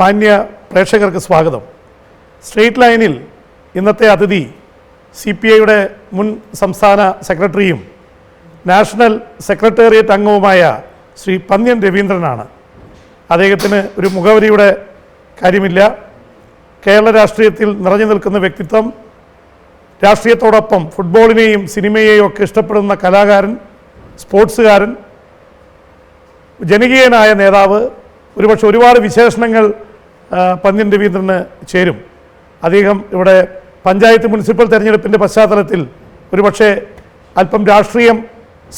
മാന്യ പ്രേക്ഷകർക്ക് സ്വാഗതം. സ്ട്രെയിറ്റ് ലൈനിൽ ഇന്നത്തെ അതിഥി CPIയുടെ മുൻ സംസ്ഥാന സെക്രട്ടറിയും നാഷണൽ സെക്രട്ടേറിയറ്റ് അംഗവുമായ ശ്രീ പന്ന്യൻ രവീന്ദ്രനാണ്. അദ്ദേഹത്തിന് ഒരു മുഖവരിയുടെ കാര്യമില്ല. കേരള രാഷ്ട്രീയത്തിൽ നിറഞ്ഞു നിൽക്കുന്ന വ്യക്തിത്വം, രാഷ്ട്രീയത്തോടൊപ്പം ഫുട്ബോളിനെയും സിനിമയെയും ഒക്കെ ഇഷ്ടപ്പെടുന്ന കലാകാരൻ, സ്പോർട്സുകാരൻ, ജനകീയനായ നേതാവ്. ഒരുപക്ഷെ ഒരുപാട് വിശേഷണങ്ങൾ പന്ന്യൻ രവീന്ദ്രന് ചേരും. അദ്ദേഹം ഇവിടെ പഞ്ചായത്ത് മുനിസിപ്പൽ തെരഞ്ഞെടുപ്പിൻ്റെ പശ്ചാത്തലത്തിൽ ഒരുപക്ഷെ അല്പം രാഷ്ട്രീയം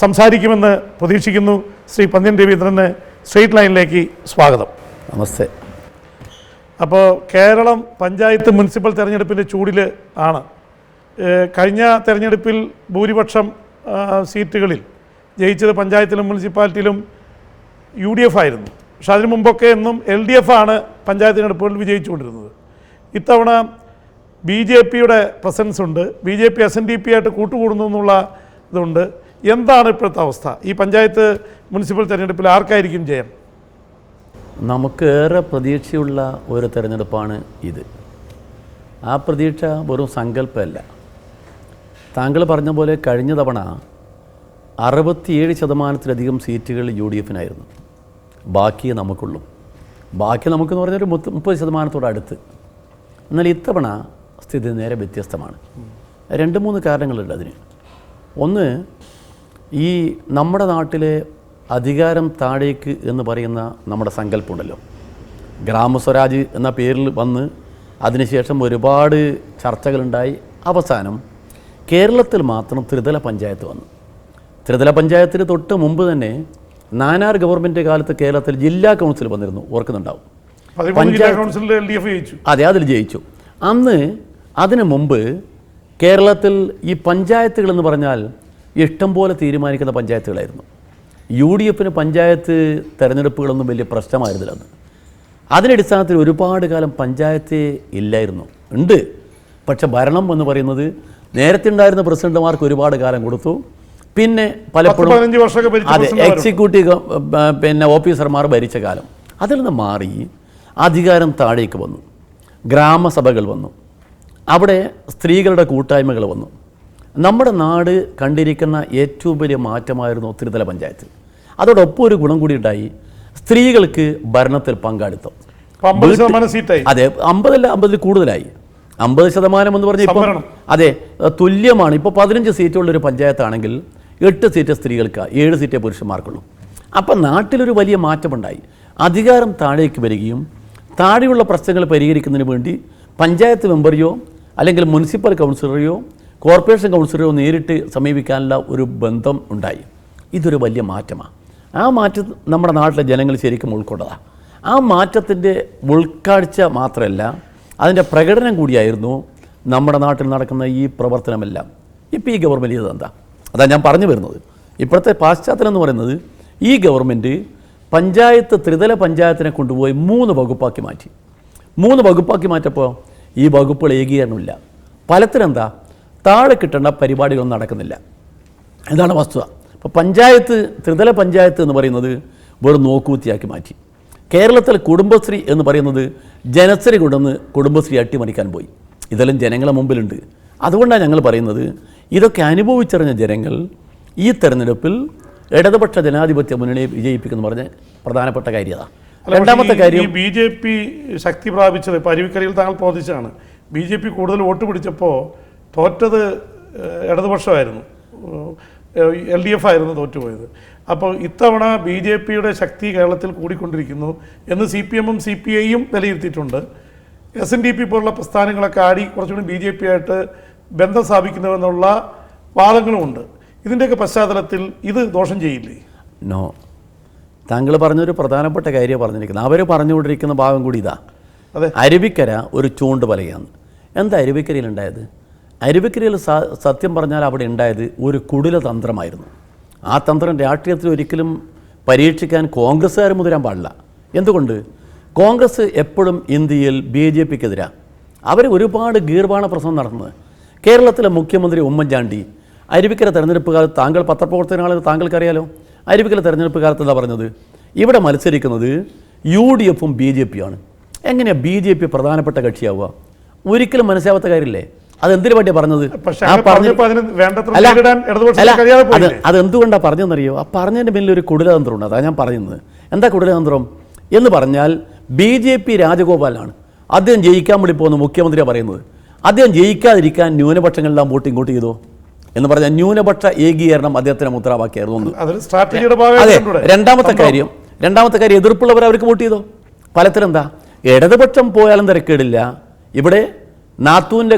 സംസാരിക്കുമെന്ന് പ്രതീക്ഷിക്കുന്നു. ശ്രീ പന്ന്യൻ രവീന്ദ്രന് സ്ട്രെയിറ്റ് ലൈനിലേക്ക് സ്വാഗതം. നമസ്തേ. അപ്പോൾ കേരളം പഞ്ചായത്ത് മുനിസിപ്പൽ തെരഞ്ഞെടുപ്പിൻ്റെ ചൂടിൽ ആണ്. കഴിഞ്ഞ തെരഞ്ഞെടുപ്പിൽ ഭൂരിപക്ഷം സീറ്റുകളിൽ ജയിച്ചത് പഞ്ചായത്തിലും മുനിസിപ്പാലിറ്റിയിലും UDF ആയിരുന്നു. പക്ഷെ അതിനു മുമ്പൊക്കെ എന്നും LDF ആണ് പഞ്ചായത്ത് തെരഞ്ഞെടുപ്പുകളിൽ വിജയിച്ചുകൊണ്ടിരുന്നത്. ഇത്തവണ BJPയുടെ പ്രസൻസ് ഉണ്ട്. BJP SNDP ആയിട്ട് കൂട്ടുകൂടുന്നു എന്നുള്ള ഇതുണ്ട്. എന്താണ് ഇപ്പോഴത്തെ അവസ്ഥ? ഈ പഞ്ചായത്ത് മുനിസിപ്പൽ തെരഞ്ഞെടുപ്പിൽ ആർക്കായിരിക്കും ജയം? നമുക്കേറെ പ്രതീക്ഷയുള്ള ഒരു തെരഞ്ഞെടുപ്പാണ് ഇത്. ആ പ്രതീക്ഷ വെറും സങ്കല്പമല്ല. താങ്കൾ പറഞ്ഞ പോലെ കഴിഞ്ഞ തവണ 67% സീറ്റുകൾ UDFനായിരുന്നു. ബാക്കി നമുക്കുള്ളൂ. ബാക്കി നമുക്കെന്ന് പറഞ്ഞൊരു 30% അടുത്ത്. എന്നാൽ ഇത്തവണ സ്ഥിതി നേരെ വ്യത്യസ്തമാണ്. 2-3 കാരണങ്ങളുണ്ട് അതിന്. ഒന്ന്, ഈ നമ്മുടെ നാട്ടിലെ അധികാരം താഴേക്ക് എന്ന് പറയുന്ന നമ്മുടെ സങ്കല്പമുണ്ടല്ലോ, ഗ്രാമസ്വരാജ് എന്ന പേരിൽ വന്ന് അതിനുശേഷം ഒരുപാട് ചർച്ചകളുണ്ടായി. അവസാനം കേരളത്തിൽ മാത്രം ത്രിതല പഞ്ചായത്ത് വന്നു. ത്രിതല പഞ്ചായത്തിന് തൊട്ട് മുമ്പ് തന്നെ നാനാർ ഗവൺമെൻറ് കാലത്ത് കേരളത്തിൽ ജില്ലാ കൗൺസിൽ വന്നിരുന്നു, ഓർക്കുന്നുണ്ടാവും. അതെ, അതിൽ ജയിച്ചു. അന്ന് അതിനു മുമ്പ് കേരളത്തിൽ ഈ പഞ്ചായത്തുകളെന്ന് പറഞ്ഞാൽ ഇഷ്ടം പോലെ തീരുമാനിക്കുന്ന പഞ്ചായത്തുകളായിരുന്നു. UDFന് പഞ്ചായത്ത് തെരഞ്ഞെടുപ്പുകളൊന്നും വലിയ പ്രശ്നമായിരുന്നില്ല അന്ന്. അതിനടിസ്ഥാനത്തിൽ ഒരുപാട് കാലം പഞ്ചായത്ത് ഇല്ലായിരുന്നു. ഉണ്ട്, പക്ഷെ ഭരണം എന്ന് പറയുന്നത് നേരത്തെ ഉണ്ടായിരുന്ന പ്രസിഡന്റുമാർക്ക് ഒരുപാട് കാലം കൊടുത്തു. പിന്നെ പലപ്പോഴും അതെ എക്സിക്യൂട്ടീവ് ഓഫീസർമാർ ഭരിച്ച കാലം. അതിൽ നിന്ന് മാറി അധികാരം താഴേക്ക് വന്നു. ഗ്രാമസഭകൾ വന്നു. അവിടെ സ്ത്രീകളുടെ കൂട്ടായ്മകൾ വന്നു. നമ്മുടെ നാട് കണ്ടിരിക്കുന്ന ഏറ്റവും വലിയ മാറ്റമായിരുന്നു ത്രിതല പഞ്ചായത്ത്. അതോടൊപ്പം ഒരു ഗുണം കൂടി ഉണ്ടായി, സ്ത്രീകൾക്ക് ഭരണത്തിൽ പങ്കാളിത്തം. അതെ, 50 കൂടുതലായി. 50% എന്ന് പറഞ്ഞാൽ ഇപ്പം അതെ തുല്യമാണ്. ഇപ്പോൾ 15 സീറ്റുള്ളൊരു പഞ്ചായത്താണെങ്കിൽ 8 സീറ്റ് സ്ത്രീകൾക്കാണ്, 7 സീറ്റേ പുരുഷന്മാർക്കുള്ളൂ. അപ്പം നാട്ടിലൊരു വലിയ മാറ്റമുണ്ടായി. അധികാരം താഴേക്ക് വരികയും താഴെയുള്ള പ്രശ്നങ്ങൾ പരിഹരിക്കുന്നതിന് വേണ്ടി പഞ്ചായത്ത് മെമ്പറെയോ അല്ലെങ്കിൽ മുനിസിപ്പൽ കൗൺസിലറെയോ കോർപ്പറേഷൻ കൗൺസിലറെയോ നേരിട്ട് സമീപിക്കാനുള്ള ഒരു ബന്ധം ഉണ്ടായി. ഇതൊരു വലിയ മാറ്റമാണ്. ആ മാറ്റം നമ്മുടെ നാട്ടിലെ ജനങ്ങൾ ശരിക്കും ഉൾക്കൊണ്ടതാണ്. ആ മാറ്റത്തിൻ്റെ ഉൾക്കാഴ്ച മാത്രമല്ല, അതിൻ്റെ പ്രകടനം കൂടിയായിരുന്നു നമ്മുടെ നാട്ടിൽ നടക്കുന്ന ഈ പ്രവർത്തനമെല്ലാം. ഇപ്പോൾ ഈ ഗവൺമെൻറ് ചെയ്തതെന്താ? അതാണ് ഞാൻ പറഞ്ഞു വരുന്നത്. ഇപ്പോഴത്തെ പാശ്ചാത്യം എന്ന് പറയുന്നത്, ഈ ഗവൺമെൻറ് പഞ്ചായത്ത് ത്രിതല പഞ്ചായത്തിനെ കൊണ്ടുപോയി 3 വകുപ്പാക്കി മാറ്റി. 3 വകുപ്പാക്കി മാറ്റപ്പോൾ ഈ വകുപ്പുകൾ ഏകീകരണമില്ല. ഫലത്തിനെന്താ? താഴെ കിട്ടേണ്ട പരിപാടികളൊന്നും നടക്കുന്നില്ല. ഇതാണ് വസ്തുത. അപ്പോൾ പഞ്ചായത്ത് ത്രിതല പഞ്ചായത്ത് എന്ന് പറയുന്നത് വെറും നോക്കുകുത്തിയാക്കി മാറ്റി. കേരളത്തിൽ കുടുംബശ്രീ എന്ന് പറയുന്നത് ജനശ്രീ കൊണ്ടുവന്ന് കുടുംബശ്രീ അട്ടിമറിക്കാൻ പോയി. ഇതെല്ലാം ജനങ്ങളെ മുമ്പിലുണ്ട്. അതുകൊണ്ടാണ് ഞങ്ങൾ പറയുന്നത്, ഇതൊക്കെ അനുഭവിച്ചറിഞ്ഞ ജനങ്ങൾ ഈ തെരഞ്ഞെടുപ്പിൽ ഇടതുപക്ഷ ജനാധിപത്യ മുന്നണിയെ വിജയിപ്പിക്കുന്നു പറഞ്ഞ പ്രധാനപ്പെട്ട കാര്യത. രണ്ടാമത്തെ കാര്യം, BJP ശക്തി പ്രാപിച്ചത് ഇപ്പോൾ അരുവിക്കരയിൽ താങ്കൾ പ്രവർത്തിച്ചാണ്. BJP കൂടുതൽ വോട്ട് പിടിച്ചപ്പോൾ തോറ്റത് ഇടതുപക്ഷമായിരുന്നു, LDF ആയിരുന്നു തോറ്റുപോയത്. അപ്പോൾ ഇത്തവണ BJPയുടെ ശക്തി കേരളത്തിൽ കൂടിക്കൊണ്ടിരിക്കുന്നു എന്ന് CPM-ഉം CPI-യും വിലയിരുത്തിയിട്ടുണ്ട്. SNDP പോലുള്ള പ്രസ്ഥാനങ്ങളൊക്കെ ആടി കുറച്ചുകൂടി BJP ആയിട്ട് ബന്ധം സ്ഥാപിക്കുന്നുവെന്നുള്ള വാദങ്ങളുമുണ്ട്. ഇതിൻ്റെയൊക്കെ പശ്ചാത്തലത്തിൽ ഇത് ദോഷം ചെയ്യില്ലേ? നോ, താങ്കൾ പറഞ്ഞൊരു പ്രധാനപ്പെട്ട കാര്യം പറഞ്ഞിരിക്കുന്നത്. അവർ പറഞ്ഞുകൊണ്ടിരിക്കുന്ന ഭാഗം കൂടി ഇതാ. അതെ, അരുവിക്കര ഒരു ചൂണ്ട് പലകയാണ്. എന്താ അരുവിക്കരയിൽ ഉണ്ടായത്? അരുവിക്കരയിൽ സത്യം പറഞ്ഞാൽ അവിടെ ഉണ്ടായത് ഒരു കുടില തന്ത്രമായിരുന്നു. ആ തന്ത്രം രാഷ്ട്രീയത്തിൽ ഒരിക്കലും പരീക്ഷിക്കാൻ കോൺഗ്രസ്സുകാർ മുതിരാൻ പാടില്ല. എന്തുകൊണ്ട്? കോൺഗ്രസ് എപ്പോഴും ഇന്ത്യയിൽ BJPക്കെതിരാണ്. അവർ ഒരുപാട് ഗീർവാണ പ്രസംഗം നടത്തുന്നത്. കേരളത്തിലെ മുഖ്യമന്ത്രി ഉമ്മൻചാണ്ടി അരുവിക്കര തെരഞ്ഞെടുപ്പ് കാലത്ത്, താങ്കൾ പത്രപ്രവർത്തനങ്ങൾ താങ്കൾക്കറിയാലോ, അരുവിക്കര തെരഞ്ഞെടുപ്പ് കാലത്ത് എന്താ പറഞ്ഞത്? ഇവിടെ മത്സരിക്കുന്നത് UDF-ഉം BJP-യാണ്. എങ്ങനെയാണ് BJP പ്രധാനപ്പെട്ട കക്ഷിയാവുക? ഒരിക്കലും മനസ്സിലാവാത്ത കാര്യമില്ലേ? അതെന്തിനു വേണ്ടിയാണ് പറഞ്ഞത്? അതെന്തുകൊണ്ടാണ് പറഞ്ഞതെന്നറിയോ? ആ പറഞ്ഞതിൻ്റെ പിന്നിൽ ഒരു കുടിലതന്ത്രമുണ്ട്. അതാണ് ഞാൻ പറയുന്നത്. എന്താ കുടിലതന്ത്രം എന്ന് പറഞ്ഞാൽ, BJP രാജഗോപാലാണ് അദ്ദേഹം ജയിക്കാൻ വേണ്ടി പോകുന്ന മുഖ്യമന്ത്രിയാണ് പറയുന്നത്. അദ്ദേഹം ജയിക്കാതിരിക്കാൻ ന്യൂനപക്ഷങ്ങളെല്ലാം വോട്ട് ഇങ്ങോട്ട് ചെയ്തോ എന്ന് പറഞ്ഞാൽ ന്യൂനപക്ഷ ഏകീകരണം അദ്ദേഹത്തിന് മുദ്രാവാക്യമായിരുന്നു. അതെ. രണ്ടാമത്തെ കാര്യം എതിർപ്പുള്ളവർ അവർക്ക് വോട്ട് ചെയ്തോ. ഫലത്തിലെന്താ? ഇടതുപക്ഷം പോയാലും തിരക്കേടില്ല. ഇവിടെ നാത്തൂന്റെ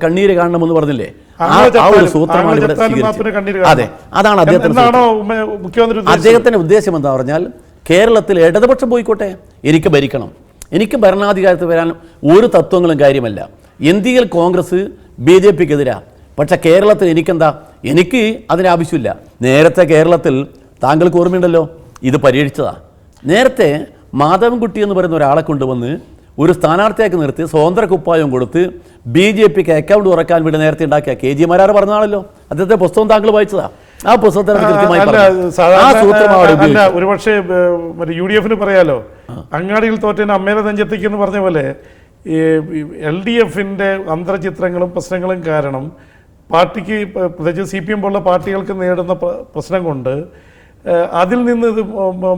കണ്ണീര് കാണണമെന്ന് പറഞ്ഞില്ലേ, ആ ഒരു സൂത്രമാണ് ഇവിടെ സ്വീകരിച്ചത്. അതെ, അതാണ് അദ്ദേഹത്തിന്റെ ഉദ്ദേശം. എന്താ പറഞ്ഞാൽ, കേരളത്തിൽ ഇടതുപക്ഷം പോയിക്കോട്ടെ, എനിക്ക് ഭരിക്കണം, എനിക്ക് ഭരണാധികാരത്തിൽ വരാൻ ഒരു തത്വങ്ങളും കാര്യമല്ല. ഇന്ത്യയിൽ കോൺഗ്രസ് BJPക്കെതിരാ, പക്ഷെ കേരളത്തിൽ എനിക്കെന്താ, എനിക്ക് അതിനാവശ്യമില്ല. നേരത്തെ കേരളത്തിൽ താങ്കൾക്ക് ഓർമ്മയുണ്ടല്ലോ, ഇത് പരിഹരിച്ചതാ. നേരത്തെ മാധവൻകുട്ടി എന്ന് പറയുന്ന ഒരാളെ കൊണ്ടുവന്ന് ഒരു സ്ഥാനാർത്ഥിയാക്കി നിർത്തി സ്വതന്ത്ര കുപ്പായം കൊടുത്ത് BJPക്ക് അക്കൗണ്ട് തുറക്കാൻ വേണ്ടി നേരത്തെ ഉണ്ടാക്കിയ KG മാരാർ പറഞ്ഞാണല്ലോ. അദ്ദേഹത്തെ പുസ്തകം താങ്കൾ വായിച്ചതാ. ആ പുസ്തകത്തിൽ ഒരുപക്ഷെ UDF പറയാലോ, അങ്ങാടിയിൽ തോറ്റേന് അമ്മേനെ നെഞ്ചെത്തിക്കെന്ന് പറഞ്ഞ പോലെ LDFന്റെ അന്തർചിത്രങ്ങളും പ്രശ്നങ്ങളും കാരണം പാർട്ടിക്ക്, പ്രത്യേകിച്ച് CPM പോലുള്ള പാർട്ടികൾക്ക് നേടുന്ന പ്രശ്നം കൊണ്ട് അതിൽ നിന്ന് ഇത്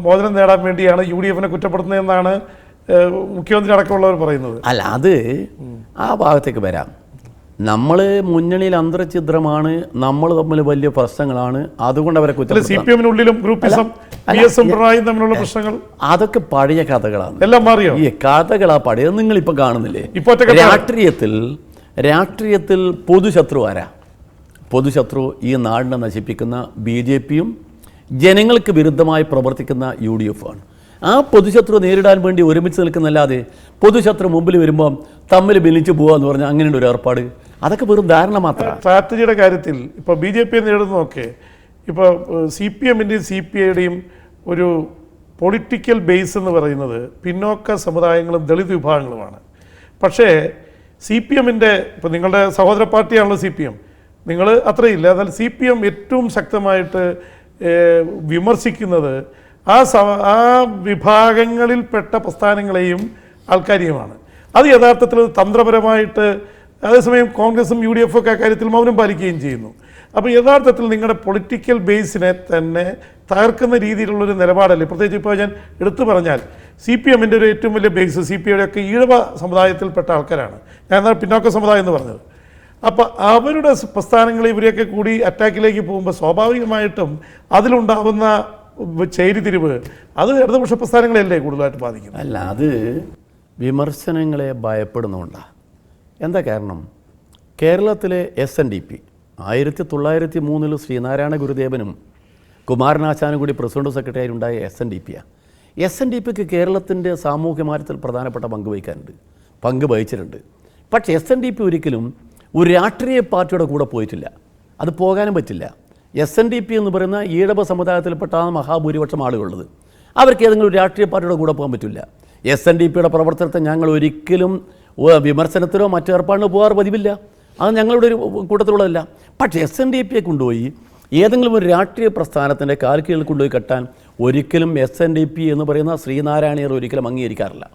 മോചനം നേടാൻ വേണ്ടിയാണ് UDFനെ കുറ്റപ്പെടുത്തുന്നതെന്നാണ് മുഖ്യമന്ത്രി അടക്കമുള്ളവർ പറയുന്നത്. അല്ല, അത് ആ ഭാഗത്തേക്ക് വരാം. നമ്മൾ മുന്നണിയിൽ അന്തർഛിദ്രമാണ്, നമ്മൾ തമ്മിൽ വലിയ പ്രശ്നങ്ങളാണ്, അതുകൊണ്ട് അവരെ CPM-നുള്ളിലും ഗ്രൂപ്പിസം തമ്മിലുള്ള പ്രശ്നങ്ങൾ അതൊക്കെ പഴയ കഥകളാണ്. എല്ലാം മാറിയോ? ഈ കഥകളാ പഴയത്. നിങ്ങളിപ്പോൾ കാണുന്നില്ലേ? രാഷ്ട്രീയത്തിൽ പൊതുശത്രു ആരാ? പൊതുശത്രു ഈ നാടിനെ നശിപ്പിക്കുന്ന BJPയും ജനങ്ങൾക്ക് വിരുദ്ധമായി പ്രവർത്തിക്കുന്ന UDF-ആണ്. ആ പൊതുശത്രു നേരിടാൻ വേണ്ടി ഒരുമിച്ച് നിൽക്കുന്നല്ലാതെ പൊതുശത്രു മുമ്പിൽ വരുമ്പോൾ തമ്മിൽ ഭിന്നിച്ച് പോവുക എന്ന് പറഞ്ഞാൽ അങ്ങനെയുള്ള ഒരു ഏർപ്പാട്, അതൊക്കെ വെറും ധാരണ മാത്രമാണ്. സ്ട്രാറ്റജിയുടെ കാര്യത്തിൽ ഇപ്പോൾ BJP നേടുന്നതൊക്കെ ഇപ്പോൾ CPM-ൻ്റെയും CPI-യുടെയും ഒരു പൊളിറ്റിക്കൽ ബേസ് എന്ന് പറയുന്നത് പിന്നോക്ക സമുദായങ്ങളും ദളിത് വിഭാഗങ്ങളുമാണ്. പക്ഷേ CPM-ൻ്റെ, ഇപ്പോൾ നിങ്ങളുടെ സഹോദര പാർട്ടിയാണല്ലോ CPM, നിങ്ങൾ അത്രയില്ല. എന്നാൽ CPM ഏറ്റവും ശക്തമായിട്ട് വിമർശിക്കുന്നത് ആ വിഭാഗങ്ങളിൽപ്പെട്ട പ്രസ്ഥാനങ്ങളെയും ആൾക്കാരെയുമാണ്. അത് യഥാർത്ഥത്തിൽ തന്ത്രപരമായിട്ട്, അതേസമയം കോൺഗ്രസും UDF-ഒക്കെ കാര്യത്തിൽ മൗനം പാലിക്കുകയും ചെയ്യുന്നു. അപ്പോൾ യഥാർത്ഥത്തിൽ നിങ്ങളുടെ പൊളിറ്റിക്കൽ ബേസിനെ തന്നെ തകർക്കുന്ന രീതിയിലുള്ളൊരു നിലപാടല്ലേ. പ്രത്യേകിച്ച് ഇപ്പോൾ ഞാൻ എടുത്തു പറഞ്ഞാൽ CPM-ൻ്റെ ഒരു ഏറ്റവും വലിയ ബേസ് CPI-യുടെയൊക്കെ ഈഴവ സമുദായത്തിൽപ്പെട്ട ആൾക്കാരാണ്. ഞാൻ എന്നാൽ പിന്നോക്ക സമുദായം എന്ന് പറഞ്ഞത്. അപ്പോൾ അവരുടെ പ്രസ്ഥാനങ്ങൾ ഇവരെയൊക്കെ കൂടി അറ്റാക്കിലേക്ക് പോകുമ്പോൾ സ്വാഭാവികമായിട്ടും അതിലുണ്ടാവുന്ന ചേരിതിരിവ് അത് ഇടതുപക്ഷ പ്രസ്ഥാനങ്ങളെയല്ലേ കൂടുതലായിട്ട് ബാധിക്കുന്നത്? അല്ല, അത് വിമർശനങ്ങളെ ഭയപ്പെടുന്നുകൊണ്ടാണ്. എന്താ കാരണം? കേരളത്തിലെ SNDP 1903 ശ്രീനാരായണ ഗുരുദേവനും കുമാരനാശാനും കൂടി പ്രസിഡന്റ് സെക്രട്ടറി ഉണ്ടായ SNDP-യാണ്. SNDPക്ക് കേരളത്തിൻ്റെ സാമൂഹ്യ മാറ്റത്തിൽ പ്രധാനപ്പെട്ട പങ്ക് വഹിച്ചിട്ടുണ്ട്. പക്ഷേ SNDP ഒരിക്കലും ഒരു രാഷ്ട്രീയ പാർട്ടിയുടെ കൂടെ പോയിട്ടില്ല. അത് പോകാനും പറ്റില്ല. SNDP എന്ന് പറയുന്ന ഈഴവ സമുദായത്തിൽപ്പെട്ടാണ് മഹാഭൂരിപക്ഷം ആളുകളുള്ളത്. അവർക്ക് ഏതെങ്കിലും ഒരു രാഷ്ട്രീയ പാർട്ടിയുടെ കൂടെ പോകാൻ പറ്റില്ല. SNDP-യുടെ പ്രവർത്തനത്തെ ഞങ്ങൾ ഒരിക്കലും വിമർശനത്തിലോ മറ്റു ഏർപ്പാടിനോ പോകാറ് പതിവില്ല. അത് ഞങ്ങളുടെ ഒരു കൂട്ടത്തിലുള്ളതല്ല. പക്ഷേ SNDP-യെ കൊണ്ടുപോയി ഏതെങ്കിലും ഒരു രാഷ്ട്രീയ പ്രസ്ഥാനത്തിൻ്റെ കാൽക്കീഴിൽ കൊണ്ടുപോയി കെട്ടാൻ ഒരിക്കലും SNDP എന്ന് പറയുന്ന ശ്രീനാരായണീയർ ഒരിക്കലും അംഗീകരിക്കാറില്ല.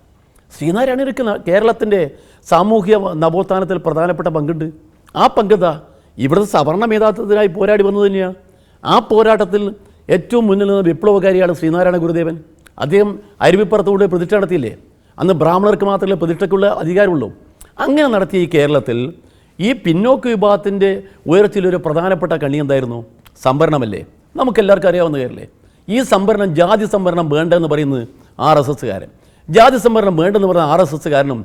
ശ്രീനാരായണീയർക്ക് കേരളത്തിൻ്റെ സാമൂഹ്യ നവോത്ഥാനത്തിൽ പ്രധാനപ്പെട്ട പങ്കുണ്ട്. ആ പങ്കെന്താ? ഇവിടുത്തെ സവർണ മേധാത്വത്തിനായി പോരാടി വന്നത് തന്നെയാണ്. ആ പോരാട്ടത്തിൽ ഏറ്റവും മുന്നിൽ നിന്ന് വിപ്ലവകാരിയാണ് ശ്രീനാരായണ ഗുരുദേവൻ. അദ്ദേഹം അരുവിപ്പുറത്തുകൂടെ പ്രതിഷ്ഠ നടത്തിയില്ലേ? അന്ന് ബ്രാഹ്മണർക്ക് മാത്രമേ പ്രതിഷ്ഠയ്ക്കുള്ള അധികാരമുള്ളൂ. അങ്ങനെ നടത്തിയ ഈ കേരളത്തിൽ ഈ പിന്നോക്ക വിഭാഗത്തിൻ്റെ ഉയർച്ചയിലൊരു പ്രധാനപ്പെട്ട കണി എന്തായിരുന്നു? സംവരണമല്ലേ? നമുക്കെല്ലാവർക്കും അറിയാവുന്ന കാര്യമല്ലേ? ഈ സംവരണം, ജാതി സംവരണം വേണ്ടെന്ന് പറയുന്നത് RSS-കാരൻ, ജാതി സംവരണം വേണ്ടെന്ന് പറയുന്ന RSS-കാരനും